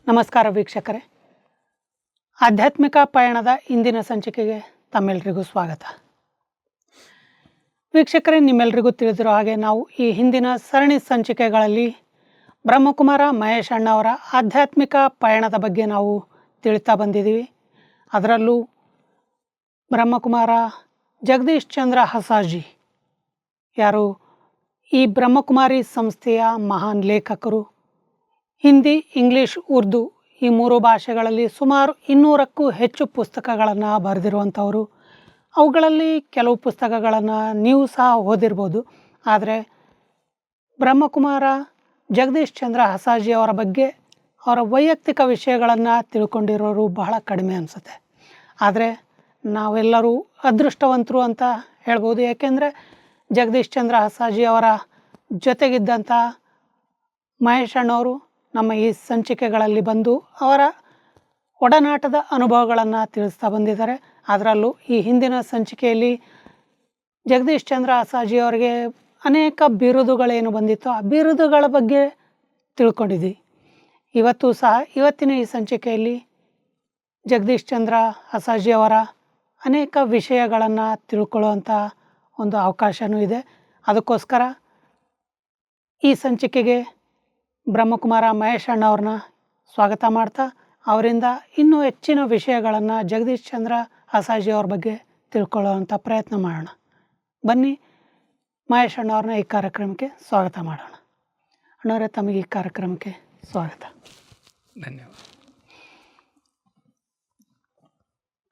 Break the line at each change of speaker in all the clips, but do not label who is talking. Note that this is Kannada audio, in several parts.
ನಮಸ್ಕಾರ ವೀಕ್ಷಕರೇ, ಆಧ್ಯಾತ್ಮಿಕ ಪಯಣದ ಇಂದಿನ ಸಂಚಿಕೆಗೆ ತಮ್ಮೆಲ್ಲರಿಗೂ ಸ್ವಾಗತ. ವೀಕ್ಷಕರೇ, ನಿಮ್ಮೆಲ್ಲರಿಗೂ ತಿಳಿದಿರೋ ಹಾಗೆ ನಾವು ಈ ಹಿಂದಿನ ಸರಣಿ ಸಂಚಿಕೆಗಳಲ್ಲಿ ಬ್ರಹ್ಮಕುಮಾರ ಮಹೇಶ್ ಅಣ್ಣವರ ಆಧ್ಯಾತ್ಮಿಕ ಪಯಣದ ಬಗ್ಗೆ ನಾವು ತಿಳಿತಾ ಬಂದಿದ್ದೀವಿ. ಅದರಲ್ಲೂ ಬ್ರಹ್ಮಕುಮಾರ ಜಗದೀಶ್ ಚಂದ್ರ ಹಸಾಜಿ ಯಾರು ಈ ಬ್ರಹ್ಮಕುಮಾರಿ ಸಂಸ್ಥೆಯ ಮಹಾನ್ ಲೇಖಕರು. ಹಿಂದಿ, ಇಂಗ್ಲೀಷ್, ಉರ್ದು ಈ 3 ಭಾಷೆಗಳಲ್ಲಿ ಸುಮಾರು 200ಕ್ಕೂ ಹೆಚ್ಚು ಪುಸ್ತಕಗಳನ್ನು ಬರೆದಿರುವಂಥವರು. ಅವುಗಳಲ್ಲಿ ಕೆಲವು ಪುಸ್ತಕಗಳನ್ನು ನೀವು ಸಹ ಓದಿರ್ಬೋದು. ಆದರೆ ಬ್ರಹ್ಮಕುಮಾರ ಜಗದೀಶ್ ಚಂದ್ರ ಹಸಾಜಿ ಅವರ ಬಗ್ಗೆ ಅವರ ವೈಯಕ್ತಿಕ ವಿಷಯಗಳನ್ನು ತಿಳ್ಕೊಂಡಿರೋರು ಬಹಳ ಕಡಿಮೆ ಅನಿಸುತ್ತೆ. ಆದರೆ ನಾವೆಲ್ಲರೂ ಅದೃಷ್ಟವಂತರು ಅಂತ ಹೇಳ್ಬೋದು. ಏಕೆಂದರೆ ಜಗದೀಶ್ ಚಂದ್ರ ಹಸಾಜಿ ಅವರ ಜೊತೆಗಿದ್ದಂಥ ಮಹೇಶ್ ಅಣ್ಣವರು ನಮ್ಮ ಈ ಸಂಚಿಕೆಗಳಲ್ಲಿ ಬಂದು ಅವರ ಒಡನಾಟದ ಅನುಭವಗಳನ್ನು ತಿಳಿಸ್ತಾ ಬಂದಿದ್ದಾರೆ. ಅದರಲ್ಲೂ ಈ ಹಿಂದಿನ ಸಂಚಿಕೆಯಲ್ಲಿ ಜಗದೀಶ್ ಚಂದ್ರ ಹಸಾಜಿ ಅವರಿಗೆ ಅನೇಕ ಬಿರುದುಗಳೇನು ಬಂದಿತ್ತು ಆ ಬಿರುದುಗಳ ಬಗ್ಗೆ ತಿಳ್ಕೊಂಡಿದ್ವಿ. ಇವತ್ತು ಸಹ ಇವತ್ತಿನ ಈ ಸಂಚಿಕೆಯಲ್ಲಿ ಜಗದೀಶ್ ಚಂದ್ರ ಹಸಾಜಿ ಅವರ ಅನೇಕ ವಿಷಯಗಳನ್ನು ತಿಳ್ಕೊಳ್ಳುವಂಥ ಒಂದು ಅವಕಾಶವೂ ಇದೆ. ಅದಕ್ಕೋಸ್ಕರ ಈ ಸಂಚಿಕೆಗೆ ಬ್ರಹ್ಮಕುಮಾರ ಮಹೇಶ್ ಅಣ್ಣವ್ರನ್ನ ಸ್ವಾಗತ ಮಾಡ್ತಾ ಅವರಿಂದ ಇನ್ನೂ ಹೆಚ್ಚಿನ ವಿಷಯಗಳನ್ನು ಜಗದೀಶ್ ಚಂದ್ರ ಹಸಾಜಿ ಅವ್ರ ಬಗ್ಗೆ ತಿಳ್ಕೊಳ್ಳೋವಂಥ ಪ್ರಯತ್ನ ಮಾಡೋಣ. ಬನ್ನಿ, ಮಹೇಶ್ ಅಣ್ಣವ್ರನ್ನ ಈ ಕಾರ್ಯಕ್ರಮಕ್ಕೆ ಸ್ವಾಗತ ಮಾಡೋಣ. ಅಣ್ಣವರೇ, ತಮಗೆ ಈ ಕಾರ್ಯಕ್ರಮಕ್ಕೆ ಸ್ವಾಗತ.
ಧನ್ಯವಾದ.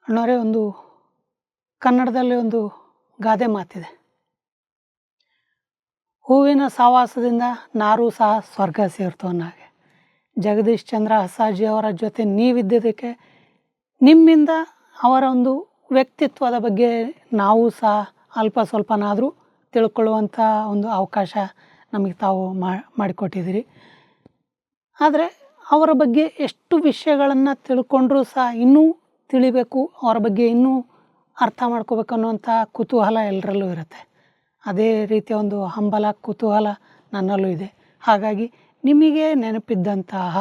ಅಣ್ಣವರೇ, ಒಂದು ಕನ್ನಡದಲ್ಲಿ ಒಂದು ಗಾದೆ ಮಾತಿದೆ, ಹೂವಿನ ಸಹವಾಸದಿಂದ ನಾರೂ ಸಹ ಸ್ವರ್ಗ ಸೇರ್ತು ಅನ್ನೋಗೆ. ಜಗದೀಶ್ ಚಂದ್ರ ಹಸಾಜಿ ಅವರ ಜೊತೆ ನೀವಿದ್ದದಕ್ಕೆ ನಿಮ್ಮಿಂದ ಅವರ ಒಂದು ವ್ಯಕ್ತಿತ್ವದ ಬಗ್ಗೆ ನಾವು ಸಹ ಅಲ್ಪ ಸ್ವಲ್ಪನಾದರೂ ತಿಳ್ಕೊಳ್ಳುವಂಥ ಒಂದು ಅವಕಾಶ ನಮಗೆ ತಾವು ಮಾಡಿಕೊಟ್ಟಿದ್ದೀರಿ. ಆದರೆ ಅವರ ಬಗ್ಗೆ ಎಷ್ಟು ವಿಷಯಗಳನ್ನು ತಿಳ್ಕೊಂಡ್ರೂ ಸಹ ಇನ್ನೂ ತಿಳಿಬೇಕು, ಅವರ ಬಗ್ಗೆ ಇನ್ನೂ ಅರ್ಥ ಮಾಡ್ಕೋಬೇಕು ಅನ್ನುವಂಥ ಕುತೂಹಲ ಎಲ್ಲರಲ್ಲೂ ಇರುತ್ತೆ. ಅದೇ ರೀತಿಯ ಒಂದು ಹಂಬಲ, ಕುತೂಹಲ ನನ್ನಲ್ಲೂ ಇದೆ. ಹಾಗಾಗಿ ನಿಮಗೆ ನೆನಪಿದ್ದಂತಹ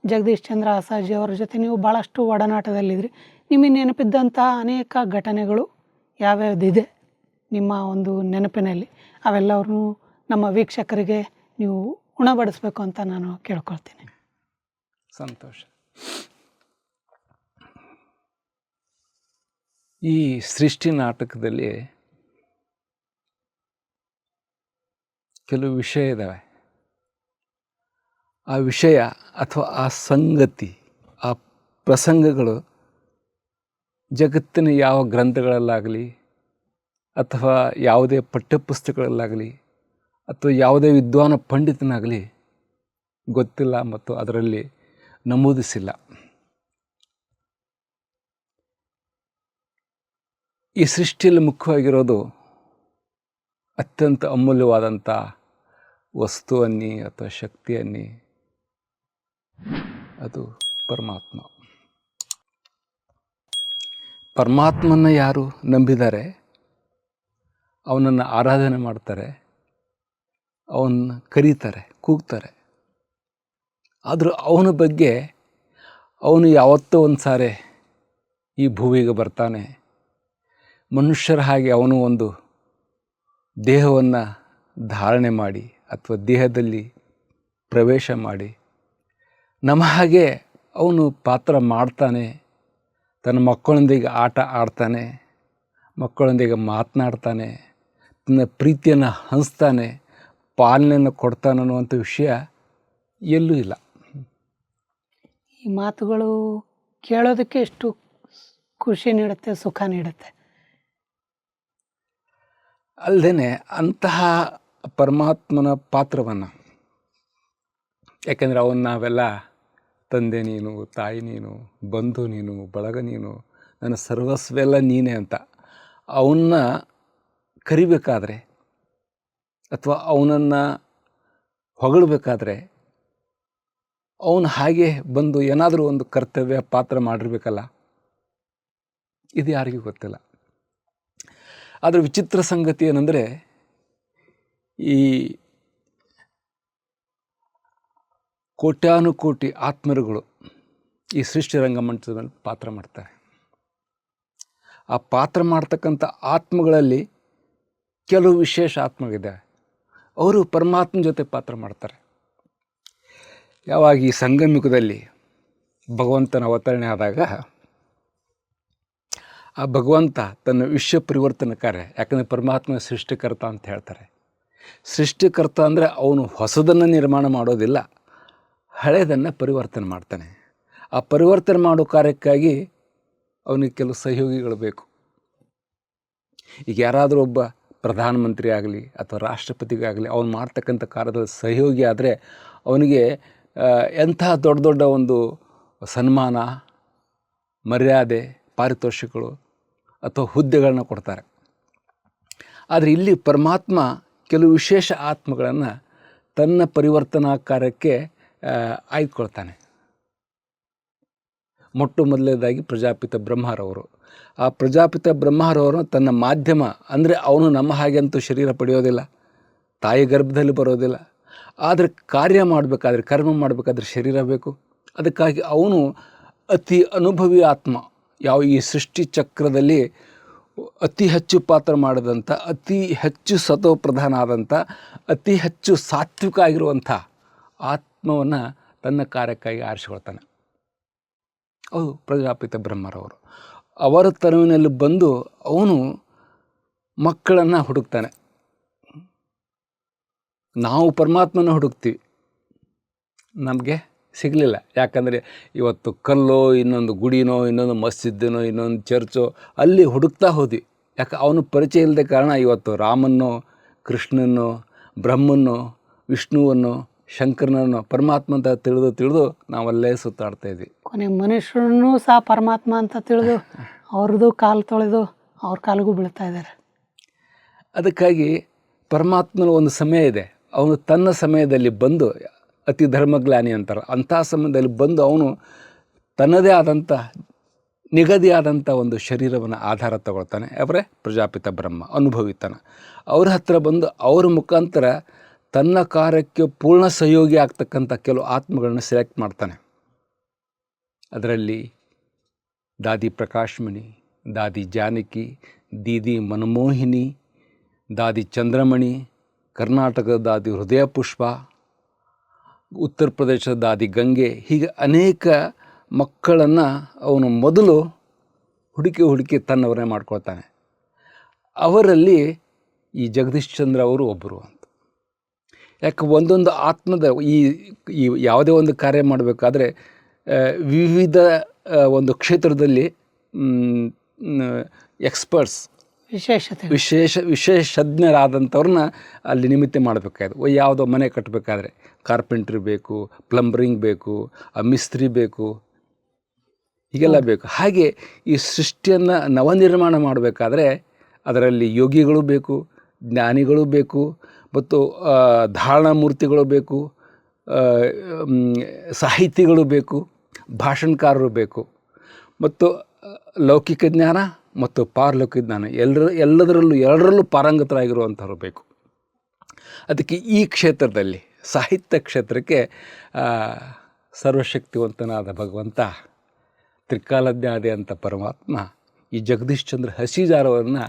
ಜಗದೀಶ್ ಚಂದ್ರ ಹಸಾಜಿ ಅವರ ಜೊತೆ ನೀವು ಭಾಳಷ್ಟು ಒಡನಾಟದಲ್ಲಿದ್ದಿರಿ. ನಿಮಗೆ ನೆನಪಿದ್ದಂತಹ ಅನೇಕ ಘಟನೆಗಳು ಯಾವ್ಯಾವುದಿದೆ ನಿಮ್ಮ ಒಂದು ನೆನಪಿನಲ್ಲಿ, ಅವೆಲ್ಲವನ್ನೂ ನಮ್ಮ ವೀಕ್ಷಕರಿಗೆ ನೀವು ಉಣಬಡಿಸ್ಬೇಕು ಅಂತ ನಾನು ಕೇಳ್ಕೊಳ್ತೀನಿ.
ಸಂತೋಷ. ಈ ಸೃಷ್ಟಿ ನಾಟಕದಲ್ಲಿ ಕೆಲವು ವಿಷಯ ಇದ್ದಾವೆ. ಆ ವಿಷಯ ಅಥವಾ ಆ ಸಂಗತಿ, ಆ ಪ್ರಸಂಗಗಳು ಜಗತ್ತಿನ ಯಾವ ಗ್ರಂಥಗಳಲ್ಲಾಗಲಿ ಅಥವಾ ಯಾವುದೇ ಪಠ್ಯಪುಸ್ತಕಗಳಲ್ಲಾಗಲಿ ಅಥವಾ ಯಾವುದೇ ವಿದ್ವಾನ ಪಂಡಿತನಾಗಲಿ ಗೊತ್ತಿಲ್ಲ ಮತ್ತು ಅದರಲ್ಲಿ ನಮೂದಿಸಿಲ್ಲ. ಈ ಸೃಷ್ಟಿಯಲ್ಲಿ ಮುಖ್ಯವಾಗಿರೋದು ಅತ್ಯಂತ ಅಮೂಲ್ಯವಾದಂಥ ವಸ್ತು ಅನ್ನಿ ಅಥವಾ ಶಕ್ತಿ ಅನ್ನಿ, ಅದು ಪರಮಾತ್ಮ. ಪರಮಾತ್ಮನ ಯಾರು ನಂಬಿದ್ದಾರೆ, ಅವನನ್ನು ಆರಾಧನೆ ಮಾಡ್ತಾರೆ, ಅವನ್ನ ಕರೀತಾರೆ, ಕೂಗ್ತಾರೆ. ಆದರೂ ಅವನ ಬಗ್ಗೆ ಅವನು ಯಾವತ್ತೋ ಒಂದು ಸಾರಿ ಈ ಭೂಮಿಗೆ ಬರ್ತಾನೆ. ಮನುಷ್ಯರ ಹಾಗೆ ಅವನು ಒಂದು ದೇಹವನ್ನು ಧಾರಣೆ ಮಾಡಿ ಅಥವಾ ದೇಹದಲ್ಲಿ ಪ್ರವೇಶ ಮಾಡಿ ನಮ್ಮ ಹಾಗೆ ಅವನು ಪಾತ್ರ ಮಾಡ್ತಾನೆ. ತನ್ನ ಮಕ್ಕಳೊಂದಿಗೆ ಆಟ ಆಡ್ತಾನೆ, ಮಕ್ಕಳೊಂದಿಗೆ ಮಾತನಾಡ್ತಾನೆ, ತನ್ನ ಪ್ರೀತಿಯನ್ನು ಹಂಚ್ತಾನೆ, ಪಾಲನೆಯನ್ನು ಕೊಡ್ತಾನೆ ಅನ್ನುವಂಥ ವಿಷಯ ಎಲ್ಲೂ ಇಲ್ಲ.
ಈ ಮಾತುಗಳು ಕೇಳೋದಕ್ಕೆ ಎಷ್ಟು ಖುಷಿ ನೀಡುತ್ತೆ, ಸುಖ ನೀಡುತ್ತೆ.
ಅಲ್ಲದೆ ಅಂತಹ ಪರಮಾತ್ಮನ ಪಾತ್ರವನ್ನು, ಯಾಕೆಂದರೆ ಅವನ್ನ ನಾವೆಲ್ಲ ತಂದೆ ನೀನು, ತಾಯಿ ನೀನು, ಬಂಧು ನೀನು, ಬಳಗ ನೀನು, ನನ್ನ ಸರ್ವಸ್ವೆಲ್ಲ ನೀನೇ ಅಂತ ಅವನ್ನ ಕರಿಬೇಕಾದ್ರೆ ಅಥವಾ ಅವನನ್ನು ಹೊಗಳಬೇಕಾದ್ರೆ ಅವನು ಹಾಗೆ ಬಂದು ಏನಾದರೂ ಒಂದು ಕರ್ತವ್ಯ ಪಾತ್ರ ಮಾಡಿರ್ಬೇಕಲ್ಲ. ಇದು ಯಾರಿಗೂ ಗೊತ್ತಿಲ್ಲ. ಆದರೆ ವಿಚಿತ್ರ ಸಂಗತಿ ಏನಂದರೆ, ಈ ಕೋಟ್ಯಾನುಕೋಟಿ ಆತ್ಮರುಗಳು ಈ ಸೃಷ್ಟಿ ರಂಗಮಂಚದ ಮೇಲೆ ಪಾತ್ರ ಮಾಡ್ತಾರೆ. ಆ ಪಾತ್ರ ಮಾಡ್ತಕ್ಕಂಥ ಆತ್ಮಗಳಲ್ಲಿ ಕೆಲವು ವಿಶೇಷ ಆತ್ಮಗಳಿದ್ದಾವೆ. ಅವರು ಪರಮಾತ್ಮನ ಜೊತೆ ಪಾತ್ರ ಮಾಡ್ತಾರೆ. ಯಾವಾಗ ಈ ಸಂಗಮಯುಗದಲ್ಲಿ ಭಗವಂತನ ಅವತರಣೆ ಆದಾಗ ಆ ಭಗವಂತ ತನ್ನ ವಿಶ್ವ ಪರಿವರ್ತನ ಕಾರ್ಯ, ಯಾಕಂದರೆ ಪರಮಾತ್ಮನ ಸೃಷ್ಟಿಕರ್ತ ಅಂತ ಹೇಳ್ತಾರೆ. ಸೃಷ್ಟಿಕರ್ತ ಅಂದರೆ ಅವನು ಹೊಸದನ್ನು ನಿರ್ಮಾಣ ಮಾಡೋದಿಲ್ಲ, ಹಳೆಯದನ್ನು ಪರಿವರ್ತನೆ ಮಾಡ್ತಾನೆ. ಆ ಪರಿವರ್ತನೆ ಮಾಡೋ ಕಾರ್ಯಕ್ಕಾಗಿ ಅವನಿಗೆ ಕೆಲವು ಸಹಯೋಗಿಗಳು ಬೇಕು. ಈಗ ಯಾರಾದರೂ ಒಬ್ಬ ಪ್ರಧಾನಮಂತ್ರಿ ಆಗಲಿ ಅಥವಾ ರಾಷ್ಟ್ರಪತಿಗಾಗಲಿ ಅವನು ಮಾಡ್ತಕ್ಕಂಥ ಕಾರ್ಯದಲ್ಲಿ ಸಹಯೋಗಿ ಆದರೆ ಅವನಿಗೆ ಎಂಥ ದೊಡ್ಡ ದೊಡ್ಡ ಒಂದು ಸನ್ಮಾನ, ಮರ್ಯಾದೆ, ಪಾರಿತೋಷಿಕಗಳು ಅಥವಾ ಹುದ್ದೆಗಳನ್ನ ಕೊಡ್ತಾರೆ. ಆದರೆ ಇಲ್ಲಿ ಪರಮಾತ್ಮ ಕೆಲವು ವಿಶೇಷ ಆತ್ಮಗಳನ್ನು ತನ್ನ ಪರಿವರ್ತನಾ ಕಾರ್ಯಕ್ಕೆ ಆಯ್ದುಕೊಳ್ತಾನೆ. ಮೊಟ್ಟ ಮೊದಲನೇದಾಗಿ ಪ್ರಜಾಪಿತ ಬ್ರಹ್ಮರವರು. ಆ ಪ್ರಜಾಪಿತ ಬ್ರಹ್ಮರವರು ತನ್ನ ಮಾಧ್ಯಮ, ಅಂದರೆ ಅವನು ನಮ್ಮ ಹಾಗೆ ಅಂತೂ ಶರೀರ ಪಡೆಯೋದಿಲ್ಲ, ತಾಯಿ ಗರ್ಭದಲ್ಲಿ ಬರೋದಿಲ್ಲ. ಆದರೆ ಕಾರ್ಯ ಮಾಡಬೇಕಾದ್ರೆ, ಕರ್ಮ ಮಾಡಬೇಕಾದ್ರೆ ಶರೀರ ಬೇಕು. ಅದಕ್ಕಾಗಿ ಅವನು ಅತಿ ಅನುಭವಿ ಆತ್ಮ. ಯಾವ ಈ ಸೃಷ್ಟಿ ಚಕ್ರದಲ್ಲಿ ಅತಿ ಹೆಚ್ಚು ಪಾತ್ರ ಮಾಡಿದಂಥ, ಅತಿ ಹೆಚ್ಚು ಸತೋಪ್ರಧಾನ ಆದಂಥ, ಅತಿ ಹೆಚ್ಚು ಸಾತ್ವಿಕ ಆಗಿರುವಂಥ ಆತ್ಮವನ್ನು ತನ್ನ ಕಾರ್ಯಕ್ಕಾಗಿ ಆರಿಸಿಕೊಳ್ತಾನೆ. ಹೌದು, ಪ್ರಜಾಪಿತ ಬ್ರಹ್ಮರವರು. ಅವರ ತನುವಿನಲ್ಲಿ ಬಂದು ಅವನು ಮಕ್ಕಳನ್ನು ಹುಡುಕ್ತಾನೆ. ನಾವು ಪರಮಾತ್ಮನ ಹುಡುಕ್ತೀವಿ, ನಮಗೆ ಸಿಗಲಿಲ್ಲ. ಯಾಕಂದರೆ ಇವತ್ತು ಕಲ್ಲೋ, ಇನ್ನೊಂದು ಗುಡಿನೋ, ಇನ್ನೊಂದು ಮಸ್ಜಿದ್ದನೋ, ಇನ್ನೊಂದು ಚರ್ಚೋ ಅಲ್ಲಿ ಹುಡುಕ್ತಾ ಹೋದ್ವಿ. ಯಾಕೆ ಅವನು ಪರಿಚಯ ಇಲ್ಲದೆ ಕಾರಣ ಇವತ್ತು ರಾಮನ್ನೋ, ಕೃಷ್ಣನೋ, ಬ್ರಹ್ಮನ್ನೋ, ವಿಷ್ಣುವನ್ನು, ಶಂಕರನನ್ನು ಪರಮಾತ್ಮ ಅಂತ ತಿಳಿದು ನಾವಲ್ಲೇ ಸುತ್ತಾಡ್ತಾ ಇದ್ವಿ.
ಕೊನೆ ಮನುಷ್ಯರನ್ನೂ ಸಹ ಪರಮಾತ್ಮ ಅಂತ ತಿಳಿದು ಅವ್ರದ್ದು ಕಾಲು ತೊಳೆದು ಅವ್ರ ಕಾಲಿಗೂ ಬೀಳ್ತಾ ಇದ್ದಾರೆ.
ಅದಕ್ಕಾಗಿ ಪರಮಾತ್ಮನ ಒಂದು ಸಮಯ ಇದೆ. ಅವನು ತನ್ನ ಸಮಯದಲ್ಲಿ ಬಂದು, ಅತಿ ಧರ್ಮಗ್ಲಾನಿ ಅಂತಾರೆ, ಅಂಥ ಸಮಯದಲ್ಲಿ ಬಂದು ಅವನು ತನ್ನದೇ ಆದಂಥ ನಿಗದಿಯಾದಂಥ ಒಂದು ಶರೀರವನ್ನು ಆಧಾರ ತಗೊಳ್ತಾನೆ. ಅವರೇ ಪ್ರಜಾಪಿತ ಬ್ರಹ್ಮ, ಅನುಭವಿತಾನ. ಅವ್ರ ಹತ್ರ ಬಂದು ಅವ್ರ ಮುಖಾಂತರ ತನ್ನ ಕಾರ್ಯಕ್ಕೆ ಪೂರ್ಣ ಸಹಯೋಗಿ ಆಗ್ತಕ್ಕಂಥ ಕೆಲವು ಆತ್ಮಗಳನ್ನು ಸೆಲೆಕ್ಟ್ ಮಾಡ್ತಾನೆ. ಅದರಲ್ಲಿ ದಾದಿ ಪ್ರಕಾಶ್ಮಣಿ, ದಾದಿ ಜಾನಕಿ, ದೀದಿ ಮನಮೋಹಿನಿ, ದಾದಿ ಚಂದ್ರಮಣಿ, ಕರ್ನಾಟಕದ ದಾದಿ ಹೃದಯ ಪುಷ್ಪ, ಉತ್ತರ ಪ್ರದೇಶದ ದಾದಿ ಗಂಗೆ, ಹೀಗೆ ಅನೇಕ ಮಕ್ಕಳನ್ನು ಅವನು ಮೊದಲು ಹುಡುಕಿ ತನ್ನವರೇ ಮಾಡ್ಕೊಳ್ತಾನೆ. ಅವರಲ್ಲಿ ಈ ಜಗದೀಶ್ ಚಂದ್ರ ಅವರು ಒಬ್ಬರು ಅಂತ. ಯಾಕೆ ಒಂದೊಂದು ಆತ್ಮದ ಈ ಯಾವುದೇ ಒಂದು ಕಾರ್ಯ ಮಾಡಬೇಕಾದ್ರೆ ವಿವಿಧ ಒಂದು ಕ್ಷೇತ್ರದಲ್ಲಿ ಎಕ್ಸ್ಪರ್ಟ್ಸ್, ವಿಶೇಷಜ್ಞರಾದಂಥವ್ರನ್ನ ಅಲ್ಲಿ ನಿಮಿತ್ತ ಮಾಡಬೇಕಾಯ್ತು. ಯಾವುದೋ ಮನೆ ಕಟ್ಟಬೇಕಾದ್ರೆ ಕಾರ್ಪೆಂಟ್ರಿ ಬೇಕು, ಪ್ಲಂಬರಿಂಗ್ ಬೇಕು, ಮಿಸ್ತ್ರಿ ಬೇಕು, ಹೀಗೆಲ್ಲ ಬೇಕು. ಹಾಗೆ ಈ ಸೃಷ್ಟಿಯನ್ನು ನವನಿರ್ಮಾಣ ಮಾಡಬೇಕಾದ್ರೆ ಅದರಲ್ಲಿ ಯೋಗಿಗಳು ಬೇಕು, ಜ್ಞಾನಿಗಳು ಬೇಕು, ಮತ್ತು ಧಾರಣ ಮೂರ್ತಿಗಳು ಬೇಕು, ಸಾಹಿತಿಗಳು ಬೇಕು, ಭಾಷಣಕಾರರು ಬೇಕು, ಮತ್ತು ಲೌಕಿಕ ಜ್ಞಾನ ಮತ್ತು ಪಾರಲೌಕಿಕ ಜ್ಞಾನ ಎರಡರಲ್ಲೂ ಪಾರಂಗತರಾಗಿರುವಂಥವ್ರು ಬೇಕು. ಅದಕ್ಕೆ ಈ ಕ್ಷೇತ್ರದಲ್ಲಿ ಸಾಹಿತ್ಯ ಕ್ಷೇತ್ರಕ್ಕೆ ಸರ್ವಶಕ್ತಿವಂತನಾದ ಭಗವಂತ, ತ್ರಿಕಾಲಜ್ಞಾನಿ ಅಂತ ಪರಮಾತ್ಮ ಈ ಜಗದೀಶ್ ಚಂದ್ರ ಹಸಿಜಾರವನ್ನು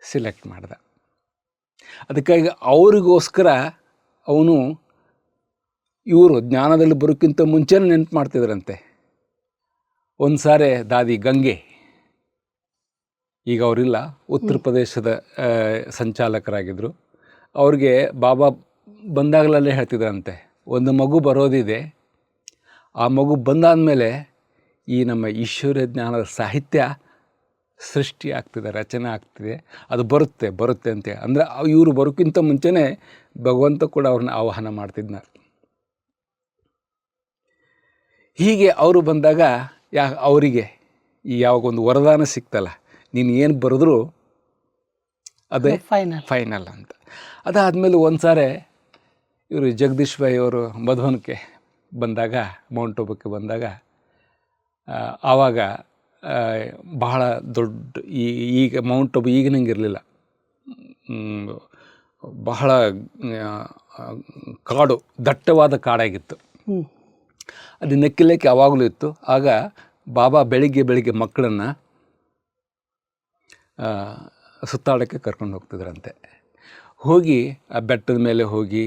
ಸಿಲೆಕ್ಟ್ ಮಾಡಿದ. ಅದಕ್ಕಾಗಿ ಅವರಿಗೋಸ್ಕರ ಅವನು ಇವರು ಜ್ಞಾನದಲ್ಲಿ ಬರೋಕ್ಕಿಂತ ಮುಂಚೆನೇ ನೆನಪು ಮಾಡ್ತಿದ್ರಂತೆ. ಒಂದು ಸಾರಿ ದಾದಿ ಗಂಗೆ, ಈಗ ಅವರಿಲ್ಲ, ಉತ್ತರ ಪ್ರದೇಶದ ಸಂಚಾಲಕರಾಗಿದ್ದರು. ಅವ್ರಿಗೆ ಬಾಬಾ ಬಂದಾಗಲೇ ಹೇಳ್ತಿದ್ರಂತೆ, ಒಂದು ಮಗು ಬರೋದಿದೆ, ಆ ಮಗು ಬಂದಾದಮೇಲೆ ಈ ನಮ್ಮ ಈಶ್ವರ್ಯ ಜ್ಞಾನದ ಸಾಹಿತ್ಯ ಸೃಷ್ಟಿ ಆಗ್ತಿದೆ, ರಚನೆ ಆಗ್ತಿದೆ, ಅದು ಬರುತ್ತೆ ಅಂತ. ಅಂದರೆ ಇವರು ಬರೋಕ್ಕಿಂತ ಮುಂಚೆನೇ ಭಗವಂತ ಕೂಡ ಅವ್ರನ್ನ ಆಹ್ವಾನ ಮಾಡ್ತಿದ್ನ. ಹೀಗೆ ಅವರು ಬಂದಾಗ ಅವರಿಗೆ ಯಾವಾಗ ಒಂದು ವರದಾನ ಸಿಕ್ತಲ್ಲ, ನೀನು ಏನು ಬರೆದ್ರು ಅದೇ ಫೈನಲ್ ಅಂತ. ಅದಾದಮೇಲೆ ಒಂದು ಸಾರಿ ಇವರು ಜಗದೀಶ್ ಭಾಯಿ ಅವರು ಮಧುವನಕ್ಕೆ ಬಂದಾಗ, ಮೌಂಟ್ ಆಬೂಕ್ಕೆ ಬಂದಾಗ, ಆವಾಗ ಬಹಳ ದೊಡ್ಡ ಈಗ ಮೌಂಟ್ ಆಬೂ ಈಗಿನಂಗೆ ಇರಲಿಲ್ಲ, ಬಹಳ ಕಾಡು, ದಟ್ಟವಾದ ಕಾಡಾಗಿತ್ತು. ಅದು ನೆಕ್ಕಿಲೆಕ್ಕೆ ಯಾವಾಗಲೂ ಇತ್ತು. ಆಗ ಬಾಬಾ ಬೆಳಿಗ್ಗೆ ಮಕ್ಕಳನ್ನು ಸುತ್ತಾಡೋಕ್ಕೆ ಕರ್ಕೊಂಡು ಹೋಗ್ತಿದ್ರಂತೆ. ಹೋಗಿ ಆ ಬೆಟ್ಟದ ಮೇಲೆ ಹೋಗಿ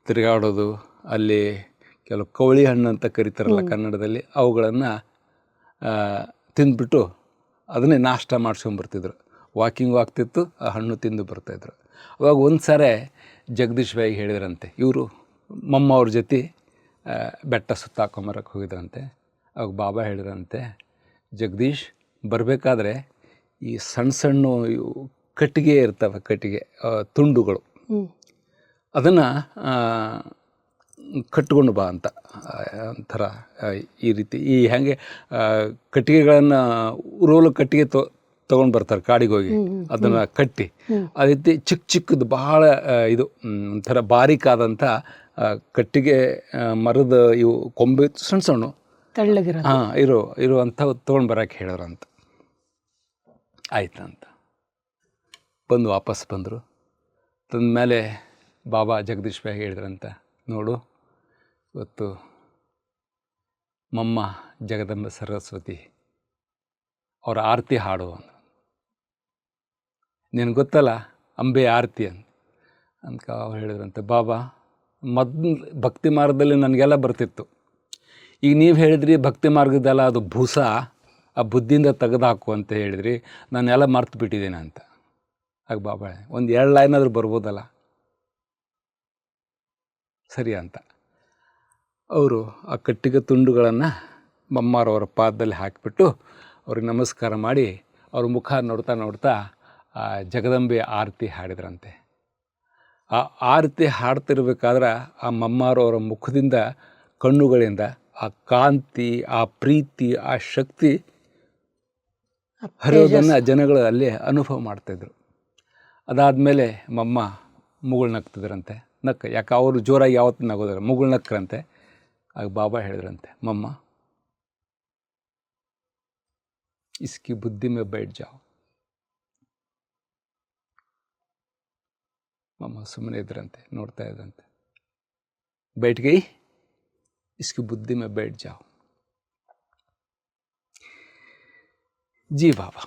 ತಿರುಗಾಡೋದು, ಅಲ್ಲಿ ಕೆಲವು ಕವಳಿ ಹಣ್ಣು ಅಂತ ಕರೀತಾರಲ್ಲ ಕನ್ನಡದಲ್ಲಿ, ಅವುಗಳನ್ನು ತಿಂದ್ಬಿಟ್ಟು ಅದನ್ನೇ ನಾಷ್ಟ ಮಾಡ್ಸ್ಕೊಂಬರ್ತಿದ್ರು. ವಾಕಿಂಗ್ ಆಗ್ತಿತ್ತು, ಆ ಹಣ್ಣು ತಿಂದು ಬರ್ತಾಯಿದ್ರು. ಅವಾಗ ಒಂದು ಸಾರಿ ಜಗದೀಶ್ ಭಾಯಿಗೆ ಹೇಳಿದ್ರಂತೆ, ಇವರು ಮಮ್ಮ ಅವ್ರ ಜೊತೆ ಬೆಟ್ಟ ಸುತ್ತಾಕೊಂಬರಕ್ಕೆ ಹೋಗಿದ್ರಂತೆ. ಅವಾಗ ಬಾಬಾ ಹೇಳಿದ್ರಂತೆ, ಜಗದೀಶ್ ಬರಬೇಕಾದ್ರೆ ಈ ಸಣ್ಣ ಕಟ್ಟಿಗೆ ಇರ್ತವೆ, ಕಟ್ಟಿಗೆ ತುಂಡುಗಳು, ಅದನ್ನು ಕಟ್ಕೊಂಡು ಬಾ ಅಂತ. ಒಂಥರ ಈ ರೀತಿ ಈ ಹಾಗೆ ಕಟ್ಟಿಗೆಗಳನ್ನು ಉರೋಲು ಕಟ್ಟಿಗೆ ತೊಗೊಂಡು ಬರ್ತಾರೆ ಕಾಡಿಗೆ ಹೋಗಿ, ಅದನ್ನು ಕಟ್ಟಿ ಆ ರೀತಿ ಚಿಕ್ಕದು ಭಾಳ ಇದು ಒಂಥರ ಬಾರೀಕಾದಂಥ ಕಟ್ಟಿಗೆ ಮರದ ಇವು ಕೊಂಬೆ ಸಣ್ಣ
ತೆಳ್ಳಗಿರ
ಇರುವಂಥವು ತೊಗೊಂಡು ಬರೋಕ್ಕೆ ಹೇಳಿದ್ರಂತ. ಆಯ್ತಂತ ಬಂದು ವಾಪಸ್ ಬಂದರು. ತಂದಮೇಲೆ ಬಾಬಾ ಜಗದೀಶ್ ಭಾಯಿ ಹೇಳಿದ್ರಂತ, ನೋಡು ಇವತ್ತು ಮಮ್ಮ ಜಗದಂಬೆ ಸರಸ್ವತಿ ಅವರ ಆರತಿ ಹಾಡು ನಿನಗೆ ಗೊತ್ತಲ್ಲ ಅಂಬೆ ಆರತಿ ಅಂತ ಅವ್ರು ಹೇಳಿದ್ರಂತೆ. ಬಾಬಾ ಮೊದಲು ಭಕ್ತಿ ಮಾರ್ಗದಲ್ಲಿ ನನಗೆಲ್ಲ ಬರ್ತಿತ್ತು, ಈಗ ನೀವು ಹೇಳಿದ್ರಿ ಭಕ್ತಿ ಮಾರ್ಗದಲ್ಲ ಅದು ಭೂಸ, ಆ ಬುದ್ಧಿಯಿಂದ ತೆಗೆದುಹಾಕು ಅಂತ ಹೇಳಿದ್ರಿ, ನಾನೆಲ್ಲ ಮರ್ತು ಬಿಟ್ಟಿದ್ದೇನೆ ಅಂತ. ಆಗ ಬಾಬಾ ಒಂದು 2 ಲೈನ್ ಆದರೂ ಬರ್ಬೋದಲ್ಲ, ಸರಿ ಅಂತ ಅವರು ಆ ಕಟ್ಟಿಗೆ ತುಂಡುಗಳನ್ನು ಮಮ್ಮಾರವರ ಪಾದದಲ್ಲಿ ಹಾಕಿಬಿಟ್ಟು ಅವ್ರಿಗೆ ನಮಸ್ಕಾರ ಮಾಡಿ ಅವ್ರ ಮುಖ ನೋಡ್ತಾ ಆ ಜಗದಂಬೆ ಆರತಿ ಹಾಡಿದ್ರಂತೆ. ಆ ಆರತಿ ಹಾಡ್ತಿರ್ಬೇಕಾದ್ರೆ ಆ ಮಮ್ಮಾರವರ ಮುಖದಿಂದ, ಕಣ್ಣುಗಳಿಂದ ಆ ಕಾಂತಿ, ಆ ಪ್ರೀತಿ, ಆ ಶಕ್ತಿ ಹರಿಯೋದನ್ನು ಜನಗಳು ಅಲ್ಲೇ ಅನುಭವ ಮಾಡ್ತಾಯಿದ್ರು. ಅದಾದಮೇಲೆ ಮಮ್ಮ ಮುಗುಳು ನಗ್ತಿದ್ರಂತೆ. ಯಾಕೆ ಅವರು ಜೋರಾಗಿ ಯಾವತ್ತೂ ನಗೋದಾರೆ, ಮುಗುಳು ನಕ್ಕರಂತೆ. ಆಗ ಬಾಬಾ ಹೇಳಿದ್ರಂತೆ, ಮಮ್ಮ ಇಸ್ಕಿ ಬುದ್ಧಿ ಮೇ ಬೈಟ್ ಜಾओ. ಮಮ್ಮ ಸುಮ್ಮನೆ ಇದ್ರಂತೆ, ನೋಡ್ತಾ ಇದ್ರಂತೆ. बैठ गई, इसकी बुद्धि में बैठ जाओ. ಜಿ ಬಾಬಾ.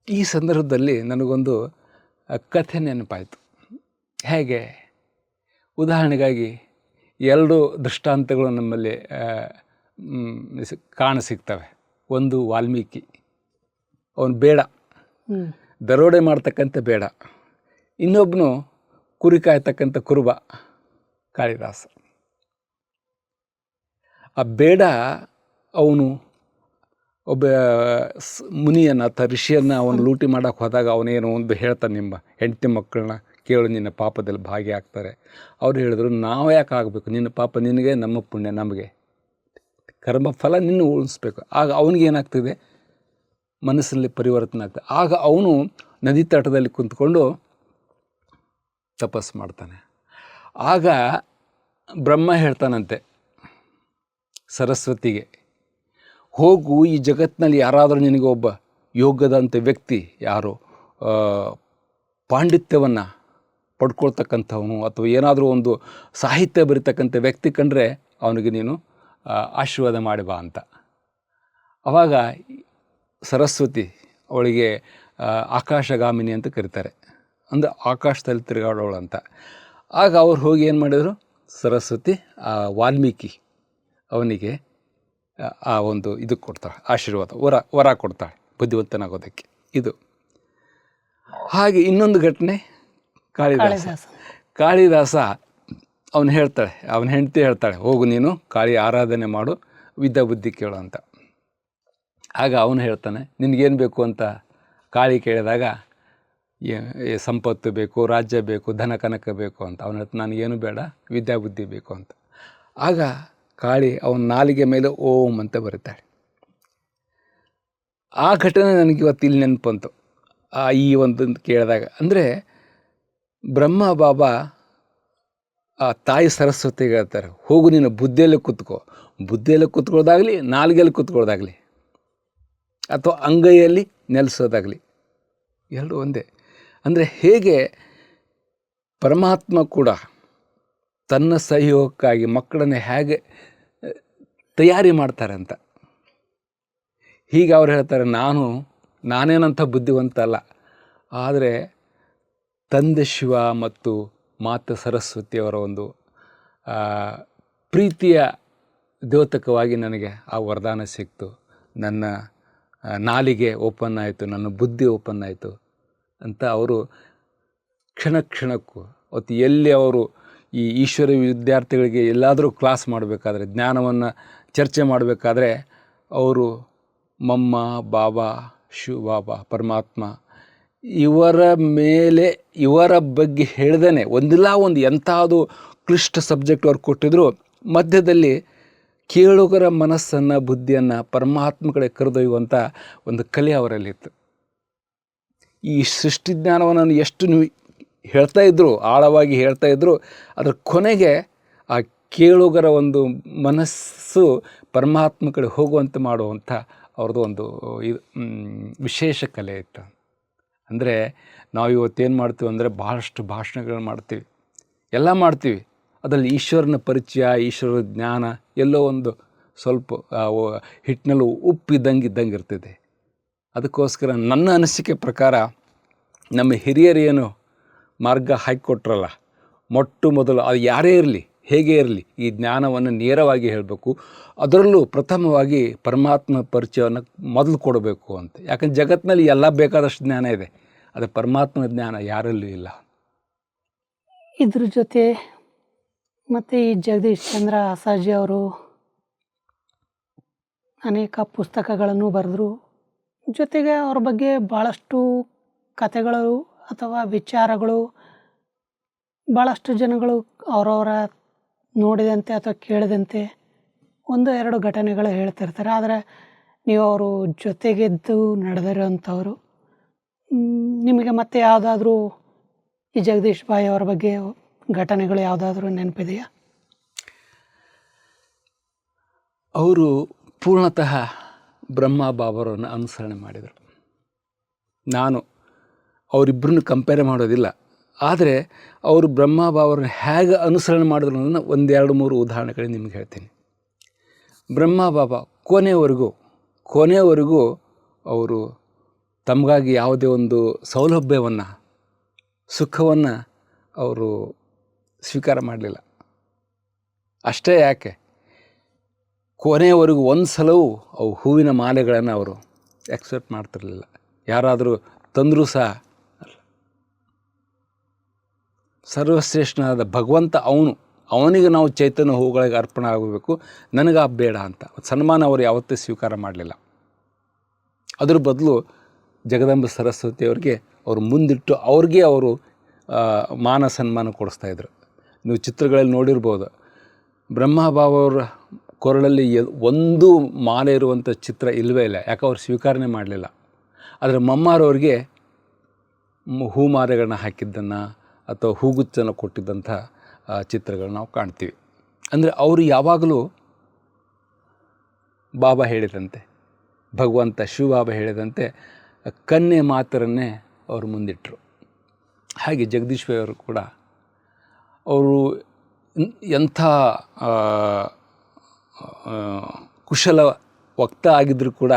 ಈ ಸಂದರ್ಭದಲ್ಲಿ ನನಗೊಂದು ಕಥೆ ನೆನಪಾಯಿತು. ಹೇಗೆ? ಉದಾಹರಣೆಗಾಗಿ 2 ದೃಷ್ಟಾಂತಗಳು ನಮ್ಮಲ್ಲಿ ಕಾಣಸಿಗ್ತವೆ. ಒಂದು ವಾಲ್ಮೀಕಿ, ಅವನು ಬೇಡ, ದರೋಡೆ ಮಾಡ್ತಕ್ಕಂಥ ಬೇಡ. ಇನ್ನೊಬ್ಬನು ಕುರಿ ಕಾಯ್ತಕ್ಕಂಥ ಕುರುಬ, ಕಾಳಿದಾಸ. ಆ ಬೇಡ ಅವನು ಒಬ್ಬ ಮುನಿಯನ್ನು ಅಥವಾ ಋಷಿಯನ್ನು ಅವನು ಲೂಟಿ ಮಾಡೋಕ್ಕೆ ಹೋದಾಗ ಅವನೇನೋ ಒಂದು ಹೇಳ್ತಾನೆ, ನಿಮ್ಮ ಹೆಂಡತಿ ಮಕ್ಕಳನ್ನ ಕೇಳು, ನಿನ್ನ ಪಾಪದಲ್ಲಿ ಭಾಗಿಯಾಗ್ತಾರೆ. ಅವ್ರು ಹೇಳಿದ್ರು, ನಾವು ಯಾಕೆ ಆಗಬೇಕು, ನಿನ್ನ ಪಾಪ ನಿನಗೆ, ನಮ್ಮ ಪುಣ್ಯ ನಮಗೆ, ಕರ್ಮಫಲ ನಿನ್ನ ಉಳಿಸ್ಬೇಕು. ಆಗ ಅವನಿಗೇನಾಗ್ತದೆ, ಮನಸ್ಸಲ್ಲಿ ಪರಿವರ್ತನೆ ಆಗ್ತದೆ. ಆಗ ಅವನು ನದಿ ತಟದಲ್ಲಿ ಕುಂತ್ಕೊಂಡು ತಪಸ್ಸು ಮಾಡ್ತಾನೆ. ಆಗ ಬ್ರಹ್ಮ ಹೇಳ್ತಾನಂತೆ ಸರಸ್ವತಿಗೆ, ಹೋಗು, ಈ ಜಗತ್ತಿನಲ್ಲಿ ಯಾರಾದರೂ ನಿನಗೆ ಒಬ್ಬ ಯೋಗ್ಯದಂಥ ವ್ಯಕ್ತಿ, ಯಾರು ಪಾಂಡಿತ್ಯವನ್ನು ಪಡ್ಕೊಳ್ತಕ್ಕಂಥವನು ಅಥವಾ ಏನಾದರೂ ಒಂದು ಸಾಹಿತ್ಯ ಬರೀತಕ್ಕಂಥ ವ್ಯಕ್ತಿ ಕಂಡ್ರೆ ಅವನಿಗೆ ನೀನು ಆಶೀರ್ವಾದ ಮಾಡಿ ಬಾ ಅಂತ. ಆವಾಗ ಸರಸ್ವತಿ, ಅವಳಿಗೆ ಆಕಾಶಗಾಮಿನಿ ಅಂತ ಕರೀತಾರೆ, ಅಂದರೆ ಆಕಾಶದಲ್ಲಿ ತಿರುಗಾಡೋಳು ಅಂತ. ಆಗ ಅವ್ರು ಹೋಗಿ ಏನು ಮಾಡಿದರು, ಸರಸ್ವತಿ ವಾಲ್ಮೀಕಿ ಅವನಿಗೆ ಆ ಒಂದು ಇದು ಕೊಡ್ತಾಳೆ, ಆಶೀರ್ವಾದ, ವರ ಕೊಡ್ತಾಳೆ ಬುದ್ಧಿವಂತನಾಗೋದಕ್ಕೆ. ಇದು ಹಾಗೆ. ಇನ್ನೊಂದು ಘಟನೆ, ಕಾಳಿದಾಸ ಅವನು ಹೇಳ್ತಾಳೆ, ಅವನ ಹೆಂಡತಿ ಹೇಳ್ತಾಳೆ, ಹೋಗು ನೀನು ಕಾಳಿ ಆರಾಧನೆ ಮಾಡು, ವಿದ್ಯಾ ಬುದ್ಧಿ ಕೇಳು ಅಂತ. ಆಗ ಅವನು ಹೇಳ್ತಾನೆ, ನಿನಗೇನು ಬೇಕು ಅಂತ ಕಾಳಿ ಕೇಳಿದಾಗ, ಸಂಪತ್ತು ಬೇಕು, ರಾಜ್ಯ ಬೇಕು, ಧನ ಕನಕ ಬೇಕು ಅಂತ. ಅವನ ಹೇಳ್ತಾನೆ, ನನಗೇನು ಬೇಡ, ವಿದ್ಯಾಬುದ್ಧಿ ಬೇಕು ಅಂತ. ಆಗ ಕಾಳಿ ಅವನ ನಾಲಿಗೆ ಮೇಲೆ ಓಂ ಅಂತ ಬರುತ್ತಾಳೆ. ಆ ಘಟನೆ ನನಗೆ ಇವತ್ತು ಇಲ್ಲಿ ನೆನಪು ಬಂತು, ಈ ಒಂದು ಕೇಳಿದಾಗ. ಅಂದರೆ ಬ್ರಹ್ಮ ಬಾಬಾ ಆ ತಾಯಿ ಸರಸ್ವತಿಗೆ ಹೇಳ್ತಾರೆ, ಹೋಗು ನೀನು ಬುದ್ಧಿಯಲ್ಲೇ ಕೂತ್ಕೋ. ಬುದ್ಧಿಯಲ್ಲೇ ಕೂತ್ಕೊಳ್ಳೋದಾಗಲಿ, ನಾಲಿಗೆಯಲ್ಲಿ ಕೂತ್ಕೊಳ್ಳೋದಾಗಲಿ, ಅಥವಾ ಅಂಗೈಯಲ್ಲಿ ನೆಲೆಸೋದಾಗಲಿ, ಎರಡು ಒಂದೇ. ಅಂದರೆ ಹೇಗೆ ಪರಮಾತ್ಮ ಕೂಡ ತನ್ನ ಸಹಯೋಗಕ್ಕಾಗಿ ಮಕ್ಕಳನ್ನು ಹೇಗೆ ತಯಾರಿ ಮಾಡ್ತಾರೆ ಅಂತ. ಹೀಗೆ ಅವ್ರು ಹೇಳ್ತಾರೆ, ನಾನೇನಂತ ಬುದ್ಧಿವಂತ ಅಲ್ಲ, ಆದರೆ ತಂದೆ ಶಿವ ಮತ್ತು ಮಾತೆ ಸರಸ್ವತಿಯವರ ಒಂದು ಪ್ರೀತಿಯ ದ್ಯೋತಕವಾಗಿ ನನಗೆ ಆ ವರದಾನ ಸಿಕ್ತು. ನನ್ನ ನಾಲಿಗೆ ಓಪನ್ ಆಯಿತು, ನನ್ನ ಬುದ್ಧಿ ಓಪನ್ ಆಯಿತು ಅಂತ ಅವರು ಕ್ಷಣ ಕ್ಷಣಕ್ಕೂ ಅವತ್ತು ಎಲ್ಲಿ ಅವರು ಈ ಈಶ್ವರ ವಿದ್ಯಾರ್ಥಿಗಳಿಗೆ ಎಲ್ಲಾದರೂ ಕ್ಲಾಸ್ ಮಾಡಬೇಕಾದ್ರೆ, ಜ್ಞಾನವನ್ನು ಚರ್ಚೆ ಮಾಡಬೇಕಾದ್ರೆ ಅವರು ಮಮ್ಮ, ಬಾಬಾ, ಶಿವ ಬಾಬಾ, ಪರಮಾತ್ಮ ಇವರ ಮೇಲೆ ಇವರ ಬಗ್ಗೆ ಹೇಳ್ದೇ ಒಂದಿಲ್ಲ ಒಂದು ಎಂಥದ್ದು ಕ್ಲಿಷ್ಟ ಸಬ್ಜೆಕ್ಟ್ ಅವ್ರು ಕೊಟ್ಟಿದ್ರು, ಮಧ್ಯದಲ್ಲಿ ಕೇಳುಗರ ಮನಸ್ಸನ್ನು ಬುದ್ಧಿಯನ್ನು ಪರಮಾತ್ಮ ಕಡೆ ಕರೆದೊಯ್ಯುವಂಥ ಒಂದು ಕಲೆ ಅವರಲ್ಲಿತ್ತು. ಈ ಸೃಷ್ಟಿ ಜ್ಞಾನವನ್ನು ಎಷ್ಟು ನೀವು ಹೇಳ್ತಾ ಇದ್ದರು, ಆಳವಾಗಿ ಹೇಳ್ತಾ ಇದ್ದರು, ಅದರ ಕೊನೆಗೆ ಆ ಕೇಳುಗರ ಒಂದು ಮನಸ್ಸು ಪರಮಾತ್ಮ ಕಡೆ ಹೋಗುವಂತೆ ಮಾಡುವಂಥ ಅವ್ರದ್ದು ಒಂದು ಇದು ವಿಶೇಷ ಕಲೆ ಇತ್ತು. ಅಂದರೆ ನಾವು ಇವತ್ತೇನು ಮಾಡ್ತೀವಿ ಅಂದರೆ ಭಾಳಷ್ಟು ಭಾಷಣಗಳು ಮಾಡ್ತೀವಿ, ಎಲ್ಲ ಮಾಡ್ತೀವಿ, ಅದರಲ್ಲಿ ಈಶ್ವರನ ಪರಿಚಯ, ಈಶ್ವರ ಜ್ಞಾನ ಎಲ್ಲೋ ಒಂದು ಸ್ವಲ್ಪ ಹಿಟ್ಟಿನಲ್ಲಿ ಉಪ್ಪಿದ್ದಂಗೆ ಇರ್ತಿದೆ. ಅದಕ್ಕೋಸ್ಕರ ನನ್ನ ಅನಿಸಿಕೆ ಪ್ರಕಾರ ನಮ್ಮ ಹಿರಿಯರೇನು ಮಾರ್ಗ ಹಾಕಿಕೊಟ್ರಲ್ಲ, ಮೊಟ್ಟ ಮೊದಲು ಅದು ಯಾರೇ ಇರಲಿ, ಹೇಗೆ ಇರಲಿ, ಈ ಜ್ಞಾನವನ್ನು ನೇರವಾಗಿ ಹೇಳಬೇಕು. ಅದರಲ್ಲೂ ಪ್ರಥಮವಾಗಿ ಪರಮಾತ್ಮ ಪರಿಚಯವನ್ನು ಮೊದಲು ಕೊಡಬೇಕು ಅಂತ. ಯಾಕಂದ್ರೆ ಜಗತ್ತಿನಲ್ಲಿ ಎಲ್ಲ ಬೇಕಾದಷ್ಟು ಜ್ಞಾನ ಇದೆ, ಅದು ಪರಮಾತ್ಮ ಜ್ಞಾನ ಯಾರಲ್ಲೂ ಇಲ್ಲ.
ಇದ್ರ ಜೊತೆ ಮತ್ತು ಈ ಜಗದೀಶ್ ಚಂದ್ರ ಆಸಾಜಿ ಅವರು ಅನೇಕ ಪುಸ್ತಕಗಳನ್ನು ಬರೆದರು. ಜೊತೆಗೆ ಅವ್ರ ಬಗ್ಗೆ ಭಾಳಷ್ಟು ಕಥೆಗಳು ಅಥವಾ ವಿಚಾರಗಳು ಭಾಳಷ್ಟು ಜನಗಳು ಅವರವರ ನೋಡಿದಂತೆ ಅಥವಾ ಕೇಳಿದಂತೆ 1-2 ಘಟನೆಗಳು ಹೇಳ್ತಿರ್ತಾರೆ. ಆದರೆ ನೀವು ಅವರು ಜೊತೆಗೆದ್ದು ನಡೆದಿರೋಂಥವ್ರು. ನಿಮಗೆ ಮತ್ತೆ ಯಾವುದಾದ್ರೂ ಈ ಜಗದೀಶ್ ಭಾಯ್ ಅವರ ಬಗ್ಗೆ ಘಟನೆಗಳು ಯಾವುದಾದ್ರೂ ನೆನಪಿದೆಯಾ?
ಅವರು ಪೂರ್ಣತಃ ಬ್ರಹ್ಮ ಬಾಬರನ್ನು ಅನುಸರಣೆ ಮಾಡಿದರು. ನಾನು ಅವರಿಬ್ಬರನ್ನು ಕಂಪೇರ್ ಮಾಡೋದಿಲ್ಲ, ಆದರೆ ಅವರು ಬ್ರಹ್ಮ ಬಾಬರನ್ನು ಹೇಗೆ ಅನುಸರಣೆ ಮಾಡಿದ್ರು ಅನ್ನೋದನ್ನು 1-2-3 ಉದಾಹರಣೆಗಳು ನಿಮ್ಗೆ ಹೇಳ್ತೀನಿ. ಬ್ರಹ್ಮ ಬಾಬಾ ಕೊನೆಯವರೆಗೂ ಅವರು ತಮಗಾಗಿ ಯಾವುದೇ ಒಂದು ಸೌಲಭ್ಯವನ್ನು, ಸುಖವನ್ನು ಅವರು ಸ್ವೀಕಾರ ಮಾಡಲಿಲ್ಲ. ಅಷ್ಟೇ ಯಾಕೆ, ಕೊನೆಯವರೆಗೂ ಒಂದು ಸಲವೂ ಅವು ಹೂವಿನ ಮಾಲೆಗಳನ್ನು ಅವರು ಎಕ್ಸೆಪ್ಟ್ ಮಾಡ್ತಿರಲಿಲ್ಲ. ಯಾರಾದರೂ ತಂದರೂ ಸಹ ಸರ್ವಶ್ರೇಷ್ಠನಾದ ಭಗವಂತ ಅವನಿಗೆ ನಾವು ಚೈತನ್ಯ ಹೂಗಳಿಗೆ ಅರ್ಪಣೆ ಆಗಬೇಕು, ನನಗೆ ಬೇಡ ಅಂತ ಸನ್ಮಾನ ಅವರು ಯಾವತ್ತೂ ಸ್ವೀಕಾರ ಮಾಡಲಿಲ್ಲ. ಅದ್ರ ಬದಲು ಜಗದಂಬ ಸರಸ್ವತಿಯವ್ರಿಗೆ ಅವರು ಮುಂದಿಟ್ಟು ಅವ್ರಿಗೆ ಅವರು ಮಾನ ಸನ್ಮಾನ ಕೊಡಿಸ್ತಾಯಿದ್ರು. ನೀವು ಚಿತ್ರಗಳಲ್ಲಿ ನೋಡಿರ್ಬೋದು, ಬ್ರಹ್ಮಬಾಬಾವರ ಕೊರಳಲ್ಲಿ ಒಂದು ಮಾಲೆ ಇರುವಂಥ ಚಿತ್ರ ಇಲ್ಲವೇ ಇಲ್ಲ, ಯಾಕೆ ಅವ್ರು ಸ್ವೀಕಾರನೆ ಮಾಡಲಿಲ್ಲ. ಆದರೆ ಮಮ್ಮಾರವ್ರಿಗೆ ಹೂಮಾಲೆಗಳನ್ನ ಹಾಕಿದ್ದನ್ನು ಅಥವಾ ಹೂಗುಚ್ಚನ್ನು ಕೊಟ್ಟಿದ್ದಂಥ ಚಿತ್ರಗಳನ್ನ ನಾವು ಕಾಣ್ತೀವಿ. ಅಂದರೆ ಅವರು ಯಾವಾಗಲೂ ಬಾಬಾ ಹೇಳಿದಂತೆ, ಭಗವಂತ ಶಿವಬಾಬಾ ಹೇಳಿದಂತೆ ಕನ್ಯೆ ಮಾತರನ್ನೇ ಅವರು ಮುಂದಿಟ್ಟರು. ಹಾಗೆ ಜಗದೀಶ್ವರವರು ಕೂಡ ಅವರು ಎಂಥ ಕುಶಲ ವಕ್ತ ಆಗಿದ್ದರೂ ಕೂಡ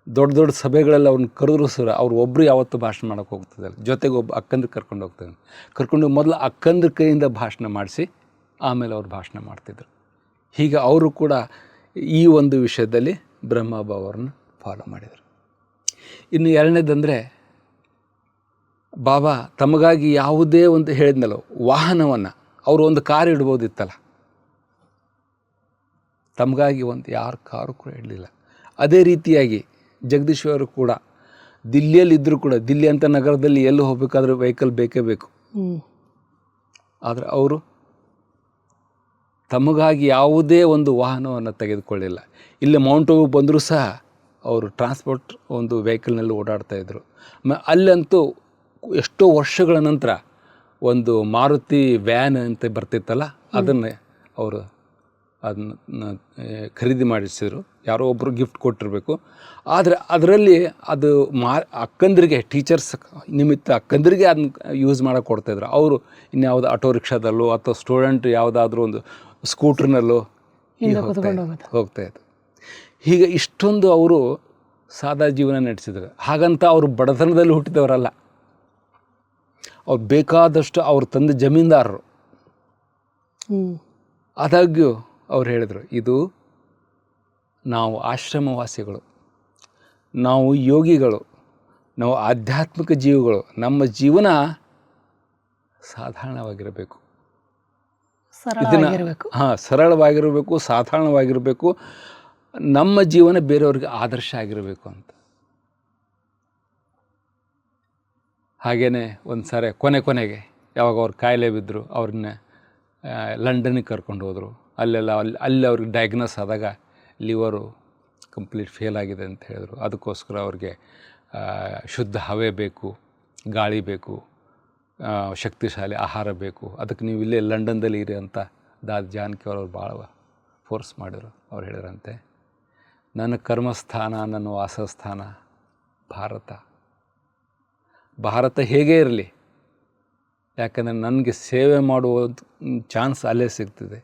ದೊಡ್ಡ ದೊಡ್ಡ ಸಭೆಗಳಲ್ಲಿ ಅವ್ರನ್ನ ಕರೆದ್ರು ಸರ್ ಅವ್ರು ಒಬ್ಬರು ಯಾವತ್ತೂ ಭಾಷಣ ಮಾಡೋಕ್ಕೆ ಹೋಗ್ತಿದ್ದಾರೆ. ಜೊತೆಗೆ ಒಬ್ಬ ಅಕ್ಕಂದ್ರೆ ಕರ್ಕೊಂಡು ಮೊದಲು ಅಕ್ಕಂದ್ರ ಕೈಯಿಂದ ಭಾಷಣ ಮಾಡಿಸಿ ಆಮೇಲೆ ಅವ್ರು ಭಾಷಣ ಮಾಡ್ತಿದ್ರು. ಹೀಗೆ ಅವರು ಕೂಡ ಈ ಒಂದು ವಿಷಯದಲ್ಲಿ ಬ್ರಹ್ಮಬಾಬಾವ್ರನ್ನ ಫಾಲೋ ಮಾಡಿದರು. ಇನ್ನು ಎರಡನೇದಂದರೆ, ಬಾಬಾ ತಮಗಾಗಿ ಯಾವುದೇ ಒಂದು ಹೇಳಿದ್ನಲ್ಲ ವಾಹನವನ್ನು, ಅವರು ಒಂದು ಕಾರು ಇಡ್ಬೋದಿತ್ತಲ್ಲ, ತಮಗಾಗಿ ಒಂದು ಯಾರು ಕಾರು ಕೂಡ ಇಡಲಿಲ್ಲ. ಅದೇ ರೀತಿಯಾಗಿ ಜಗದೀಶ್ವರರು ಕೂಡ ದಿಲ್ಲಿಯಲ್ಲಿದ್ದರೂ ಕೂಡ, ದಿಲ್ಲಿ ಅಂತ ನಗರದಲ್ಲಿ ಎಲ್ಲಿ ಹೋಗಬೇಕಾದ್ರೂ ವೆಹಿಕಲ್ ಬೇಕೇ ಬೇಕು. ಆದರೆ ಅವರು ತಮಗಾಗಿ ಯಾವುದೇ ಒಂದು ವಾಹನವನ್ನು ತೆಗೆದುಕೊಳ್ಳಿಲ್ಲ. ಇಲ್ಲಿ ಮೌಂಟ್ ಆಬು ಬಂದರೂ ಸಹ ಅವರು ಟ್ರಾನ್ಸ್ಪೋರ್ಟ್ ಒಂದು ವೆಹಿಕಲ್ನಲ್ಲಿ ಓಡಾಡ್ತಾಯಿದ್ರು. ಅಲ್ಲಂತೂ ಎಷ್ಟೋ ವರ್ಷಗಳ ನಂತರ ಒಂದು ಮಾರುತಿ ವ್ಯಾನ್ ಅಂತ ಬರ್ತಿತ್ತಲ್ಲ, ಅದನ್ನೇ ಅವರು ಅದನ್ನ ಖರೀದಿ ಮಾಡಿಸಿದ್ರು. ಯಾರೋ ಒಬ್ಬರು ಗಿಫ್ಟ್ ಕೊಟ್ಟಿರಬೇಕು. ಆದರೆ ಅದರಲ್ಲಿ ಅದು ಅಕ್ಕಂದ್ರಿಗೆ ಟೀಚರ್ಸ್ ನಿಮಿತ್ತ ಅಕ್ಕಂದ್ರಿಗೆ ಅದನ್ನ ಯೂಸ್ ಮಾಡೋಕ್ಕೆ ಕೊಡ್ತಾಯಿದ್ರು. ಅವರು ಇನ್ಯಾವುದೋ ಆಟೋ ರಿಕ್ಷಾದಲ್ಲೋ ಅಥವಾ ಸ್ಟೂಡೆಂಟ್ ಯಾವುದಾದ್ರೂ ಒಂದು ಸ್ಕೂಟ್ರ್ನಲ್ಲೋ ಹೋಗ್ತಾಯಿದ್ರು. ಹೀಗೆ ಇಷ್ಟೊಂದು ಅವರು ಸಾದಾ ಜೀವನ ನಡೆಸಿದ್ರು. ಹಾಗಂತ ಅವರು ಬಡತನದಲ್ಲಿ ಹುಟ್ಟಿದವರಲ್ಲ. ಅವ್ರು ಬೇಕಾದಷ್ಟು ಅವ್ರ ತಂದೆ ಜಮೀನ್ದಾರರು. ಆದಾಗ್ಯೂ ಅವ್ರು ಹೇಳಿದರು, ಇದು ನಾವು ಆಶ್ರಮವಾಸಿಗಳು, ನಾವು ಯೋಗಿಗಳು, ನಾವು ಆಧ್ಯಾತ್ಮಿಕ ಜೀವಿಗಳು, ನಮ್ಮ ಜೀವನ ಸಾಧಾರಣವಾಗಿರಬೇಕು, ಸರಳವಾಗಿರಬೇಕು, ಸಾಧಾರಣವಾಗಿರಬೇಕು, ನಮ್ಮ ಜೀವನ ಬೇರೆಯವ್ರಿಗೆ ಆದರ್ಶ ಆಗಿರಬೇಕು ಅಂತ. ಹಾಗೆಯೇ ಒಂದು ಸಾರಿ ಕೊನೆಗೆ ಯಾವಾಗ ಅವ್ರು ಕಾಯಿಲೆ ಬಿದ್ದರು, ಅವ್ರನ್ನ ಲಂಡನ್ನಿಗೆ ಕರ್ಕೊಂಡು ಹೋದರು. ಅಲ್ಲಿ ಅವ್ರಿಗೆ ಡಯಾಗ್ನೋಸ್ ಆದಾಗ ಲಿವರು ಕಂಪ್ಲೀಟ್ ಫೇಲ್ ಆಗಿದೆ ಅಂತ ಹೇಳಿದ್ರು. ಅದಕ್ಕೋಸ್ಕರ ಅವ್ರಿಗೆ ಶುದ್ಧ ಹವೆ ಬೇಕು, ಗಾಳಿ ಬೇಕು, ಶಕ್ತಿಶಾಲಿ ಆಹಾರ ಬೇಕು. ಅದಕ್ಕೆ ನೀವು ಇಲ್ಲೇ ಲಂಡನ್ದಲ್ಲಿ ಇರಿ ಅಂತ ದಾದಿ ಜಾನಕಿ ಅವರು ಭಾಳ ಫೋರ್ಸ್ ಮಾಡಿದರು. ಅವ್ರು ಹೇಳಿದ್ರಂತೆ, ನನ್ನ ಕರ್ಮಸ್ಥಾನ, ನನ್ನ ವಾಸಸ್ಥಾನ ಭಾರತ ಹೇಗೇ ಇರಲಿ, ಯಾಕಂದರೆ ನನಗೆ ಸೇವೆ ಮಾಡುವ ಚಾನ್ಸ್ ಅಲ್ಲೇ ಸಿಗ್ತದೆ,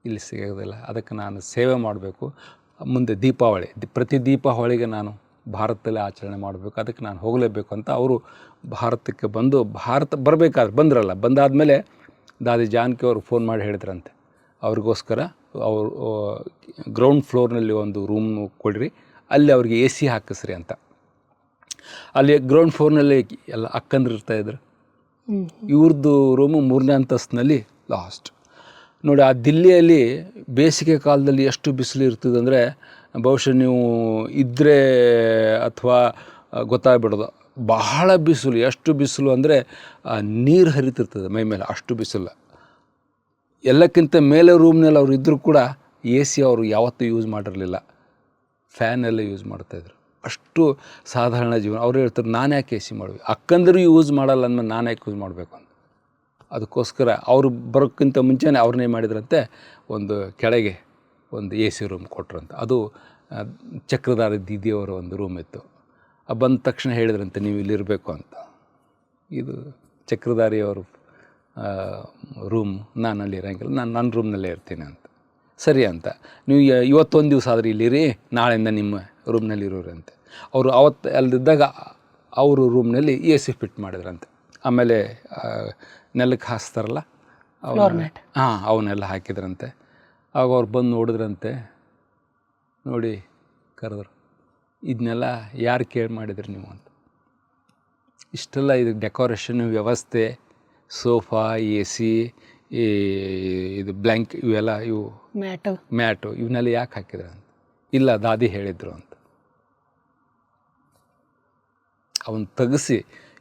ಇಲ್ಲಿ ಸಿಗೋದಿಲ್ಲ. ಅದಕ್ಕೆ ನಾನು ಸೇವೆ ಮಾಡಬೇಕು. ಮುಂದೆ ದೀಪಾವಳಿ, ಪ್ರತಿ ದೀಪಾವಳಿಗೆ ನಾನು ಭಾರತದಲ್ಲಿ ಆಚರಣೆ ಮಾಡಬೇಕು, ಅದಕ್ಕೆ ನಾನು ಹೋಗಲೇಬೇಕು ಅಂತ ಅವರು ಭಾರತಕ್ಕೆ ಬಂದ್ರಲ್ಲ. ಬಂದಾದಮೇಲೆ ದಾದಿ ಜಾನಕಿ ಅವರು ಫೋನ್ ಮಾಡಿ ಹೇಳಿದ್ರಂತೆ, ಅವ್ರಿಗೋಸ್ಕರ ಅವರು ಗ್ರೌಂಡ್ ಫ್ಲೋರ್ನಲ್ಲಿ ಒಂದು ರೂಮ್ ಕೊಡ್ರಿ, ಅಲ್ಲಿ ಅವ್ರಿಗೆ AC ಹಾಕಿಸ್ರಿ ಅಂತ. ಅಲ್ಲಿ ಗ್ರೌಂಡ್ ಫ್ಲೋರ್ನಲ್ಲಿ ಎಲ್ಲ ಅಕ್ಕಂದ್ರು ಇರ್ತಾಯಿದ್ರು. ಇವ್ರದ್ದು ರೂಮು 3ನೇ ಅಂತಸ್ತಿನಲ್ಲಿ ಲಾಸ್ಟ್. ನೋಡಿ, ಆ ದಿಲ್ಲಿಯಲ್ಲಿ ಬೇಸಿಗೆ ಕಾಲದಲ್ಲಿ ಎಷ್ಟು ಬಿಸಿಲು ಇರ್ತದೆ ಅಂದರೆ ಬಹುಶಃ ನೀವು ಇದ್ದರೆ ಅಥವಾ ಗೊತ್ತಾಗ್ಬಿಡೋದು. ಬಹಳ ಬಿಸಿಲು, ಎಷ್ಟು ಬಿಸಿಲು ಅಂದರೆ ನೀರು ಹರಿತಿರ್ತದೆ ಮೈ ಮೇಲೆ, ಅಷ್ಟು ಬಿಸಿಲು. ಎಲ್ಲಕ್ಕಿಂತ ಮೇಲೆ ರೂಮ್ನಲ್ಲಿ ಅವ್ರು ಇದ್ದರೂ ಕೂಡ AC ಅವರು ಯಾವತ್ತೂ ಯೂಸ್ ಮಾಡಿರಲಿಲ್ಲ, ಫ್ಯಾನೆಲ್ಲ ಯೂಸ್ ಮಾಡ್ತಾಯಿದ್ರು. ಅಷ್ಟು ಸಾಧಾರಣ ಜೀವನ. ಅವ್ರು ಹೇಳ್ತಾರೆ, ನಾನು ಯಾಕೆ AC ಮಾಡಬೇಕು, ಅಕ್ಕಂದರೂ ಯೂಸ್ ಮಾಡಲ್ಲ ಅಂದಮೇಲೆ ನಾನು ಯಾಕೆ ಯೂಸ್ ಮಾಡಬೇಕು ಅಂತ. ಅದಕ್ಕೋಸ್ಕರ ಅವರು ಬರೋಕ್ಕಿಂತ ಮುಂಚೆನೇ ಅವ್ರನ್ನೇ ಮಾಡಿದ್ರಂತೆ, ಒಂದು ಕೆಳಗೆ ಒಂದು AC ರೂಮ್ ಕೊಟ್ರಂತೆ. ಅದು ಚಕ್ರಧಾರಿ ದೀದಿಯವರ ಒಂದು ರೂಮ್ ಇತ್ತು. ಬಂದ ತಕ್ಷಣ ಹೇಳಿದ್ರಂತೆ, ನೀವು ಇಲ್ಲಿರಬೇಕು ಅಂತ. ಇದು ಚಕ್ರಧಾರಿಯವರು ರೂಮ್, ನಾನು ಅಲ್ಲಿ ಇರೋಂಗಿಲ್ಲ, ನಾನು ನನ್ನ ರೂಮ್ನಲ್ಲೇ ಇರ್ತೀನಿ ಅಂತ. ಸರಿ ಅಂತ. ನೀವು ಇವತ್ತೊಂದು ದಿವಸ ಆದರೆ ಇಲ್ಲಿರಿ, ನಾಳೆಯಿಂದ ನಿಮ್ಮ ರೂಮ್ನಲ್ಲಿ ಇರೋರಂತೆ. ಅವರು ಅವತ್ತು ಅಲ್ಲಿದ್ದಾಗ ಅವರು ರೂಮ್ನಲ್ಲಿ AC ಫಿಟ್ ಮಾಡಿದ್ರಂತೆ. ಆಮೇಲೆ ನೆಲಕ್ಕೆ ಹಾಸ್ತಾರಲ್ಲ ಅವನ್ನೆಲ್ಲ ಹಾಕಿದ್ರಂತೆ. ಆಗ ಅವ್ರು ಬಂದು ನೋಡಿದ್ರಂತೆ. ನೋಡಿ ಕರೆದ್ರು, ಇದನ್ನೆಲ್ಲ ಯಾರು ಕೇಳಿ ಮಾಡಿದ್ರಿ ನೀವು ಅಂತ. ಇಷ್ಟೆಲ್ಲ ಇದು ಡೆಕೋರೇಷನ್ ವ್ಯವಸ್ಥೆ, ಸೋಫಾ, AC, ಇದು ಬ್ಲ್ಯಾಂಕ್, ಇವೆಲ್ಲ ಇವು ಮ್ಯಾಟು ಇವನ್ನೆಲ್ಲ ಯಾಕೆ ಹಾಕಿದ್ರು ಅಂತ. ಇಲ್ಲ, ದಾದಿ ಹೇಳಿದರು ಅಂತ. ಅವನು ತೆಗೆಸಿ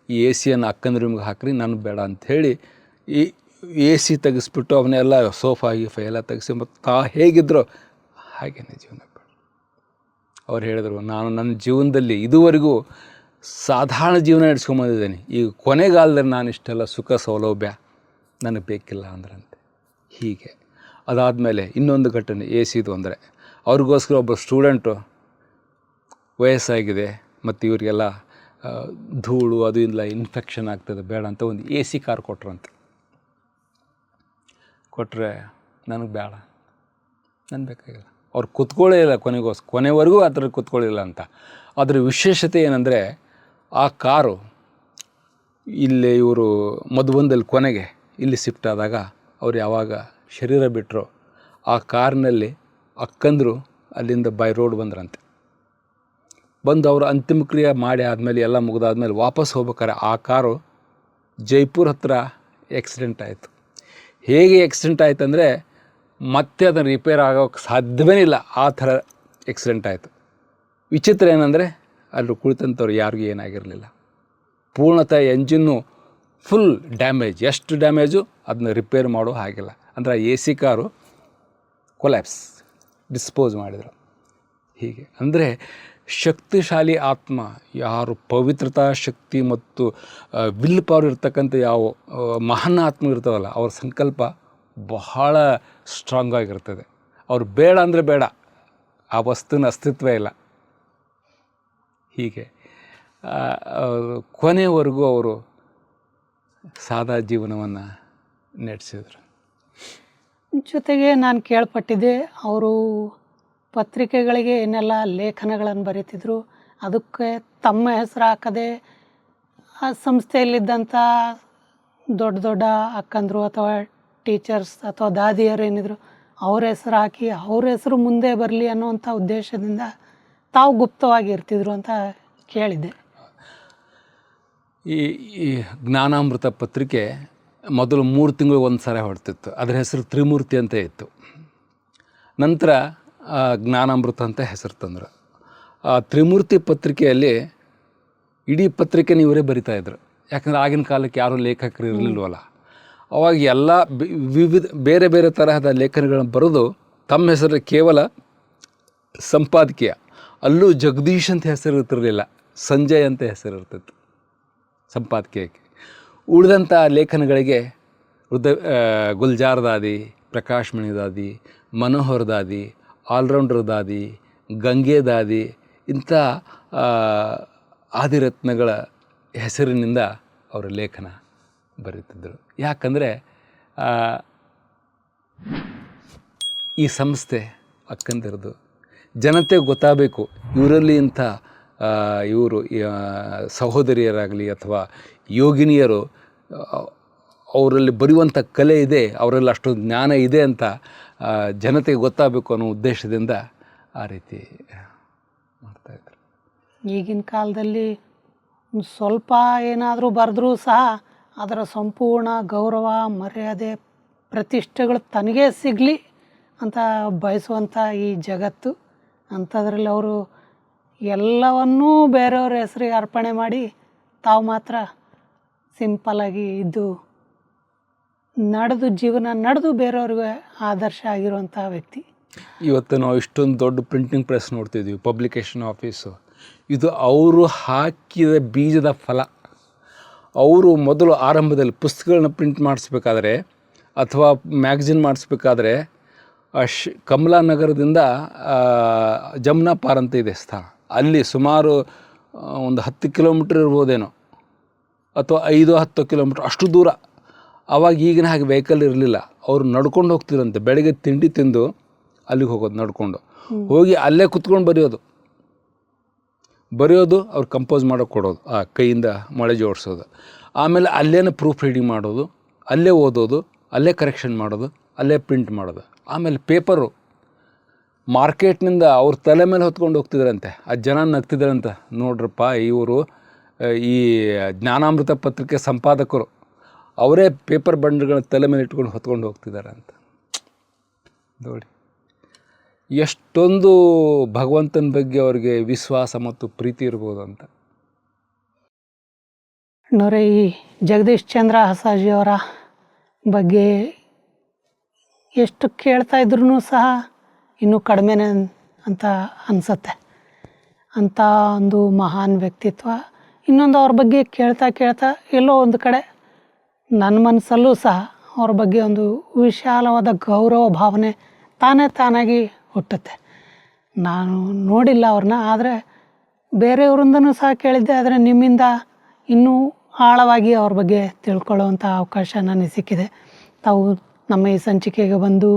ಈ AC ಅಕ್ಕನ ರೂಮ್ಗೆ ಹಾಕ್ರಿ, ನನಗೆ ಬೇಡ ಅಂಥೇಳಿ ಈ AC ತೆಗೆಸ್ಬಿಟ್ಟು ಅವನ್ನೆಲ್ಲ ಸೋಫಾ ಗೀಫಾ ಎಲ್ಲ ತೆಗೆಸಿ ಮತ್ತು ಹೇಗಿದ್ರು ಹಾಗೇನೆ ಜೀವನ ಬೇಡ. ಅವ್ರು ಹೇಳಿದರು, ನಾನು ನನ್ನ ಜೀವನದಲ್ಲಿ ಇದುವರೆಗೂ ಸಾಧಾರಣ ಜೀವನ ನಡೆಸ್ಕೊಂಬಂದಿದ್ದೇನೆ, ಈಗ ಕೊನೆಗಾಲದಲ್ಲಿ ನಾನು ಇಷ್ಟೆಲ್ಲ ಸುಖ ಸೌಲಭ್ಯ ನನಗೆ ಬೇಕಿಲ್ಲ ಅಂದ್ರಂತೆ. ಹೀಗೆ ಅದಾದಮೇಲೆ ಇನ್ನೊಂದು ಘಟನೆ AC ಅಂದರೆ, ಅವ್ರಿಗೋಸ್ಕರ ಒಬ್ಬ ಸ್ಟೂಡೆಂಟು ವಯಸ್ಸಾಗಿದೆ ಮತ್ತು ಇವರಿಗೆಲ್ಲ ಧೂಳು ಅದು ಇಲ್ಲ, ಇನ್ಫೆಕ್ಷನ್ ಆಗ್ತದೆ, ಬೇಡ ಅಂತ ಒಂದು AC ಕಾರ್ ಕೊಟ್ರಂತೆ. ಕೊಟ್ಟರೆ ನನಗೆ ಬೇಡ, ನನಗೆ ಬೇಕಾಗಿಲ್ಲ. ಅವ್ರು ಕೂತ್ಕೊಳ್ಳೇ ಇಲ್ಲ ಕೊನೆವರೆಗೂ ಆ ಥರ ಕೂತ್ಕೊಳ್ಳಿಲ್ಲ ಅಂತ. ಅದರ ವಿಶೇಷತೆ ಏನಂದರೆ, ಆ ಕಾರು ಇಲ್ಲಿ ಇವರು ಮಧುಬನದಲ್ಲಿ ಕೊನೆಗೆ ಇಲ್ಲಿ ಶಿಫ್ಟ್ ಆದಾಗ ಅವ್ರು ಯಾವಾಗ ಶರೀರ ಬಿಟ್ಟರು, ಆ ಕಾರ್ನಲ್ಲಿ ಅಕ್ಕಂದರು ಅಲ್ಲಿಂದ ಬೈ ರೋಡ್ ಬಂದ್ರಂತೆ. ಬಂದು ಅವರು ಅಂತಿಮ ಕ್ರಿಯೆ ಮಾಡಿ ಆದಮೇಲೆ ಎಲ್ಲ ಮುಗಿದಾದ್ಮೇಲೆ ವಾಪಸ್ ಹೋಗ್ಬೇಕಾರೆ ಆ ಕಾರು ಜೈಪುರ್ ಹತ್ರ ಆಕ್ಸಿಡೆಂಟ್ ಆಯಿತು. ಹೇಗೆ ಆಕ್ಸಿಡೆಂಟ್ ಆಯ್ತು ಅಂದರೆ ಮತ್ತೆ ಅದನ್ನು ರಿಪೇರ್ ಆಗೋಕ್ಕೆ ಸಾಧ್ಯವೇ ಇಲ್ಲ, ಆ ಥರ ಆಕ್ಸಿಡೆಂಟ್ ಆಯಿತು. ವಿಚಿತ್ರ ಏನಂದರೆ ಅಲ್ಲಿ ಕುಳಿತಂಥವ್ರು ಯಾರಿಗೂ ಏನಾಗಿರಲಿಲ್ಲ. ಪೂರ್ಣತಃ ಎಂಜಿನ್ನು ಫುಲ್ ಡ್ಯಾಮೇಜ್. ಎಷ್ಟು ಡ್ಯಾಮೇಜು ಅದನ್ನ ರಿಪೇರ್ ಮಾಡೋ ಹಾಗಿಲ್ಲ. ಅಂದರೆ ಆ AC ಕಾರು ಕೊಲ್ಯಾಪ್ಸ್, ಡಿಸ್ಪೋಸ್ ಮಾಡಿದರು. ಹೀಗೆ ಅಂದರೆ ಶಕ್ತಿಶಾಲಿ ಆತ್ಮ, ಯಾರು ಪವಿತ್ರತಾ ಶಕ್ತಿ ಮತ್ತು ವಿಲ್ ಪವರ್ ಇರ್ತಕ್ಕಂಥ ಯಾವ ಮಹಾನ್ ಆತ್ಮ ಇರ್ತಾವಲ್ಲ, ಅವ್ರ ಸಂಕಲ್ಪ ಬಹಳ ಸ್ಟ್ರಾಂಗ್ ಆಗಿರ್ತದೆ. ಅವ್ರು ಬೇಡ ಅಂದರೆ ಬೇಡ, ಆ ವಸ್ತುವಿನ ಅಸ್ತಿತ್ವ ಇಲ್ಲ. ಹೀಗೆ ಕೊನೆಯವರೆಗೂ ಅವರು ಸಾದಾ ಜೀವನವನ್ನು ನಡೆಸಿದರು.
ಜೊತೆಗೆ ನಾನು ಕೇಳ್ಪಟ್ಟಿದ್ದೆ, ಅವರು ಪತ್ರಿಕೆಗಳಿಗೆ ಏನೆಲ್ಲ ಲೇಖನಗಳನ್ನು ಬರೀತಿದ್ರು, ಅದಕ್ಕೆ ತಮ್ಮ ಹೆಸರು ಹಾಕದೆ ಆ ಸಂಸ್ಥೆಯಲ್ಲಿದ್ದಂಥ ದೊಡ್ಡ ದೊಡ್ಡ ಅಕ್ಕಂದರು ಅಥವಾ ಟೀಚರ್ಸ್ ಅಥವಾ ದಾದಿಯರು ಏನಿದ್ರು ಅವ್ರ ಹೆಸರು ಹಾಕಿ ಅವ್ರ ಹೆಸರು ಮುಂದೆ ಬರಲಿ ಅನ್ನೋವಂಥ ಉದ್ದೇಶದಿಂದ ತಾವು ಗುಪ್ತವಾಗಿ ಇರ್ತಿದ್ರು ಅಂತ ಕೇಳಿದ್ದೆ.
ಈ ಜ್ಞಾನಾಮೃತ ಪತ್ರಿಕೆ ಮೊದಲು 3 ತಿಂಗಳು ಒಂದು ಸಾರಿ ಹೊರಡ್ತಿತ್ತು. ಅದರ ಹೆಸರು ತ್ರಿಮೂರ್ತಿ ಅಂತ ಇತ್ತು. ನಂತರ ಜ್ಞಾನಾಮೃತ ಅಂತ ಹೆಸರು ತಂದರು. ಆ ತ್ರಿಮೂರ್ತಿ ಪತ್ರಿಕೆಯಲ್ಲಿ ಇಡೀ ಪತ್ರಿಕೆನ ಇವರೇ ಬರಿತಾಯಿದ್ರು. ಯಾಕಂದರೆ ಆಗಿನ ಕಾಲಕ್ಕೆ ಯಾರೂ ಲೇಖಕರು ಇರಲಿಲ್ವಲ್ಲ. ಅವಾಗ ಎಲ್ಲ ವಿವಿಧ ಬೇರೆ ಬೇರೆ ತರಹದ ಲೇಖನಗಳನ್ನು ಬರೆದು ತಮ್ಮ ಹೆಸರು ಕೇವಲ ಸಂಪಾದಕೀಯ, ಅಲ್ಲೂ ಜಗದೀಶ್ ಅಂತ ಹೆಸರು ಇರ್ತಿರಲಿಲ್ಲ, ಸಂಜಯ್ ಅಂತ ಹೆಸರು ಇರ್ತಿತ್ತು ಸಂಪಾದಕೀಯಕ್ಕೆ. ಉಳಿದಂಥ ಲೇಖನಗಳಿಗೆ ಗುಲ್ಜಾರ್ ದಾದಿ, ಪ್ರಕಾಶ್ ಮಣಿ ದಾದಿ, ಮನೋಹರ್ ದಾದಿ, ಆಲ್ರೌಂಡರ್ ದಾದಿ, ಗಂಗೆ ದಾದಿ ಇಂಥ ಆದಿರತ್ನಗಳ ಹೆಸರಿನಿಂದ ಅವರ ಲೇಖನ ಬರೀತಿದ್ದರು. ಯಾಕಂದರೆ ಈ ಸಂಸ್ಥೆ ಅಕ್ಕಂದಿರದು ಜನತೆಗೆ ಗೊತ್ತಾಗಬೇಕು, ಇವರಲ್ಲಿ ಇಂಥ ಇವರು ಸಹೋದರಿಯರಾಗಲಿ ಅಥವಾ ಯೋಗಿನಿಯರು ಅವರಲ್ಲಿ ಬರೆಯುವಂಥ ಕಲೆ ಇದೆ, ಅವರಲ್ಲಿ ಅಷ್ಟೊಂದು ಜ್ಞಾನ ಇದೆ ಅಂತ ಜನತೆಗೆ ಗೊತ್ತಾಗಬೇಕು ಅನ್ನೋ ಉದ್ದೇಶದಿಂದ ಆ ರೀತಿ ಮಾಡ್ತಾಯಿದ್ರು.
ಈಗಿನ ಕಾಲದಲ್ಲಿ ಸ್ವಲ್ಪ ಏನಾದರೂ ಬರೆದ್ರೂ ಸಹ ಅದರ ಸಂಪೂರ್ಣ ಗೌರವ, ಮರ್ಯಾದೆ, ಪ್ರತಿಷ್ಠೆಗಳು ತನಗೇ ಸಿಗಲಿ ಅಂತ ಬಯಸುವಂಥ ಈ ಜಗತ್ತು. ಅಂಥದ್ರಲ್ಲಿ ಅವರು ಎಲ್ಲವನ್ನೂ ಬೇರೆಯವ್ರ ಹೆಸರಿಗೆ ಅರ್ಪಣೆ ಮಾಡಿ ತಾವು ಮಾತ್ರ ಸಿಂಪಲ್ಲಾಗಿ ಇದ್ದು ಜೀವನ ನಡೆದು ಬೇರೆಯವ್ರಿಗೆ ಆದರ್ಶ ಆಗಿರುವಂಥ ವ್ಯಕ್ತಿ.
ಇವತ್ತು ನಾವು ಇಷ್ಟೊಂದು ದೊಡ್ಡ ಪ್ರಿಂಟಿಂಗ್ ಪ್ರೆಸ್ ನೋಡ್ತಿದ್ವಿ, ಪಬ್ಲಿಕೇಶನ್ ಆಫೀಸು, ಇದು ಅವರು ಹಾಕಿದ ಬೀಜದ ಫಲ. ಅವರು ಮೊದಲು ಆರಂಭದಲ್ಲಿ ಪುಸ್ತಕಗಳನ್ನ ಪ್ರಿಂಟ್ ಮಾಡಿಸ್ಬೇಕಾದ್ರೆ ಅಥವಾ ಮ್ಯಾಗಝಿನ್ ಮಾಡಿಸ್ಬೇಕಾದ್ರೆ ಕಮಲಾನಗರದಿಂದ ಜಮ್ನಾ ಪಾರ್ ಅಂತ ಇದೆ ಸ್ಥಳ, ಅಲ್ಲಿ ಸುಮಾರು ಒಂದು 10 ಕಿಲೋಮೀಟ್ರ್ ಇರ್ಬೋದೇನೋ ಅಥವಾ 5-10 ಕಿಲೋಮೀಟ್ರ್ ಅಷ್ಟು ದೂರ. ಆವಾಗ ಈಗಿನ ಹಾಗೆ ವೆಹಿಕಲ್ ಇರಲಿಲ್ಲ, ಅವರು ನಡ್ಕೊಂಡು ಹೋಗ್ತಿದ್ರಂತೆ. ಬೆಳಗ್ಗೆ ತಿಂಡಿ ತಿಂದು ಅಲ್ಲಿಗೆ ಹೋಗೋದು, ನಡ್ಕೊಂಡು ಹೋಗಿ ಅಲ್ಲೇ ಕುತ್ಕೊಂಡು ಬರೆಯೋದು, ಅವ್ರು ಕಂಪೋಸ್ ಮಾಡೋಕ್ಕೆ ಕೊಡೋದು, ಆ ಕೈಯಿಂದ ಮೊಳೆ ಜೋಡಿಸೋದು, ಆಮೇಲೆ ಅಲ್ಲೇ ಪ್ರೂಫ್ ರೀಡಿಂಗ್ ಮಾಡೋದು, ಅಲ್ಲೇ ಓದೋದು, ಅಲ್ಲೇ ಕರೆಕ್ಷನ್ ಮಾಡೋದು, ಅಲ್ಲೇ ಪ್ರಿಂಟ್ ಮಾಡೋದು. ಆಮೇಲೆ ಪೇಪರು ಮಾರ್ಕೆಟ್ನಿಂದ ಅವ್ರ ತಲೆ ಮೇಲೆ ಹೊತ್ಕೊಂಡು ಹೋಗ್ತಿದ್ರಂತೆ. ಆ ಜನ ನಗ್ತಿದ್ರಂತೆ, ನೋಡ್ರಪ್ಪ ಇವರು ಈ ಜ್ಞಾನಾಮೃತ ಪತ್ರಿಕೆ ಸಂಪಾದಕರು, ಅವರೇ ಪೇಪರ್ ಬಂಡ್ಗಳನ್ನ ತಲೆ ಮೇಲೆ ಇಟ್ಕೊಂಡು ಹೊತ್ಕೊಂಡು ಹೋಗ್ತಿದ್ದಾರೆ ಅಂತ. ನೋಡಿ ಎಷ್ಟೊಂದು ಭಗವಂತನ ಬಗ್ಗೆ ಅವ್ರಿಗೆ ವಿಶ್ವಾಸ ಮತ್ತು ಪ್ರೀತಿ ಇರ್ಬೋದು ಅಂತ.
ನೋಡ್ರಿ, ಈ ಜಗದೀಶ್ ಚಂದ್ರ ಹಸಾಜಿಯವರ ಬಗ್ಗೆ ಎಷ್ಟು ಕೇಳ್ತಾ ಇದ್ರೂ ಸಹ ಇನ್ನೂ ಕಡಿಮೆನೇ ಅಂತ ಅನಿಸತ್ತೆ. ಅಂಥ ಒಂದು ಮಹಾನ್ ವ್ಯಕ್ತಿತ್ವ. ಇನ್ನೊಂದು ಅವ್ರ ಬಗ್ಗೆ ಕೇಳ್ತಾ ಎಲ್ಲೋ ಒಂದು ಕಡೆ ನನ್ನ ಮನಸ್ಸಲ್ಲೂ ಸಹ ಅವ್ರ ಬಗ್ಗೆ ಒಂದು ವಿಶಾಲವಾದ ಗೌರವ ಭಾವನೆ ತಾನಾಗಿ ಹುಟ್ಟುತ್ತೆ. ನಾನು ನೋಡಿಲ್ಲ ಅವ್ರನ್ನ, ಆದರೆ ಬೇರೆಯವರಿಂದನೂ ಸಹ ಕೇಳಿದ್ದೆ. ಆದರೆ ನಿಮ್ಮಿಂದ ಇನ್ನೂ ಆಳವಾಗಿ ಅವ್ರ ಬಗ್ಗೆ ತಿಳ್ಕೊಳ್ಳುವಂಥ ಅವಕಾಶ ನನಗೆ ಸಿಕ್ಕಿದೆ. ತಾವು ನಮ್ಮ ಈ ಸಂಚಿಕೆಗೆ ಬಂದು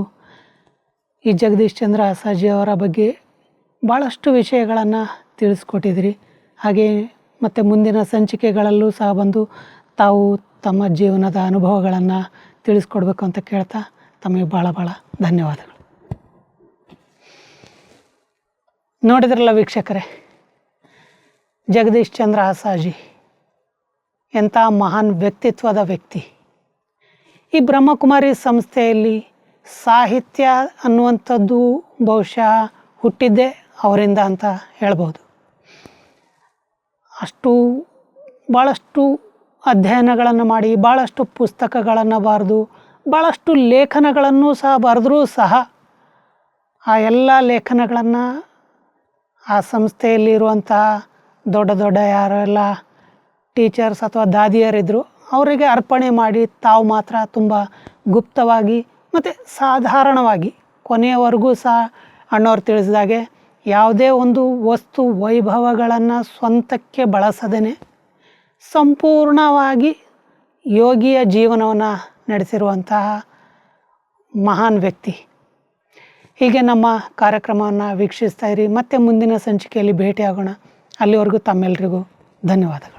ಈ ಜಗದೀಶ್ ಚಂದ್ರ ಹಸಾಜಿಯವರ ಬಗ್ಗೆ ಭಾಳಷ್ಟು ವಿಷಯಗಳನ್ನು ತಿಳಿಸ್ಕೊಟ್ಟಿದ್ರಿ. ಹಾಗೆ ಮತ್ತು ಮುಂದಿನ ಸಂಚಿಕೆಗಳಲ್ಲೂ ಸಹ ಬಂದು ತಾವು ತಮ್ಮ ಜೀವನದ ಅನುಭವಗಳನ್ನು ತಿಳಿಸ್ಕೊಡ್ಬೇಕು ಅಂತ ಕೇಳ್ತಾ ತಮಗೆ ಭಾಳ ಧನ್ಯವಾದಗಳು. ನೋಡಿದ್ರಲ್ಲ ವೀಕ್ಷಕರೇ, ಜಗದೀಶ್ ಚಂದ್ರ ಹಸಾಜಿ ಎಂಥ ಮಹಾನ್ ವ್ಯಕ್ತಿತ್ವದ ವ್ಯಕ್ತಿ. ಈ ಬ್ರಹ್ಮಕುಮಾರಿ ಸಂಸ್ಥೆಯಲ್ಲಿ ಸಾಹಿತ್ಯ ಅನ್ನುವಂಥದ್ದು ಬಹುಶಃ ಹುಟ್ಟಿದ್ದೇ ಅವರಿಂದ ಅಂತ ಹೇಳ್ಬೋದು. ಭಾಳಷ್ಟು ಅಧ್ಯಯನಗಳನ್ನು ಮಾಡಿ, ಭಾಳಷ್ಟು ಪುಸ್ತಕಗಳನ್ನು ಬರೆದು, ಭಾಳಷ್ಟು ಲೇಖನಗಳನ್ನು ಸಹ ಬರೆದರೂ ಸಹ ಆ ಎಲ್ಲ ಲೇಖನಗಳನ್ನು ಆ ಸಂಸ್ಥೆಯಲ್ಲಿರುವಂತಹ ದೊಡ್ಡ ಯಾರೆಲ್ಲ ಟೀಚರ್ಸ್ ಅಥವಾ ದಾದಿಯರಿದ್ದರು ಅವರಿಗೆ ಅರ್ಪಣೆ ಮಾಡಿ ತಾವು ಮಾತ್ರ ತುಂಬ ಗುಪ್ತವಾಗಿ ಮತ್ತು ಸಾಧಾರಣವಾಗಿ ಕೊನೆಯವರೆಗೂ ಸಹ ಅಣ್ಣವ್ರು ತಿಳಿಸಿದಾಗೆ ಯಾವುದೇ ಒಂದು ವಸ್ತು ವೈಭವಗಳನ್ನು ಸ್ವಂತಕ್ಕೆ ಬಳಸದೇ ಸಂಪೂರ್ಣವಾಗಿ ಯೋಗಿಯ ಜೀವನವನ್ನು ನಡೆಸಿರುವಂತಹ ಮಹಾನ್ ವ್ಯಕ್ತಿ. ಹೀಗೆ ನಮ್ಮ ಕಾರ್ಯಕ್ರಮವನ್ನು ವೀಕ್ಷಿಸ್ತಾ ಇರಿ. ಮತ್ತೆ ಮುಂದಿನ ಸಂಚಿಕೆಯಲ್ಲಿ ಭೇಟಿಯಾಗೋಣ. ಅಲ್ಲಿವರೆಗೂ ತಮ್ಮೆಲ್ಲರಿಗೂ ಧನ್ಯವಾದಗಳು.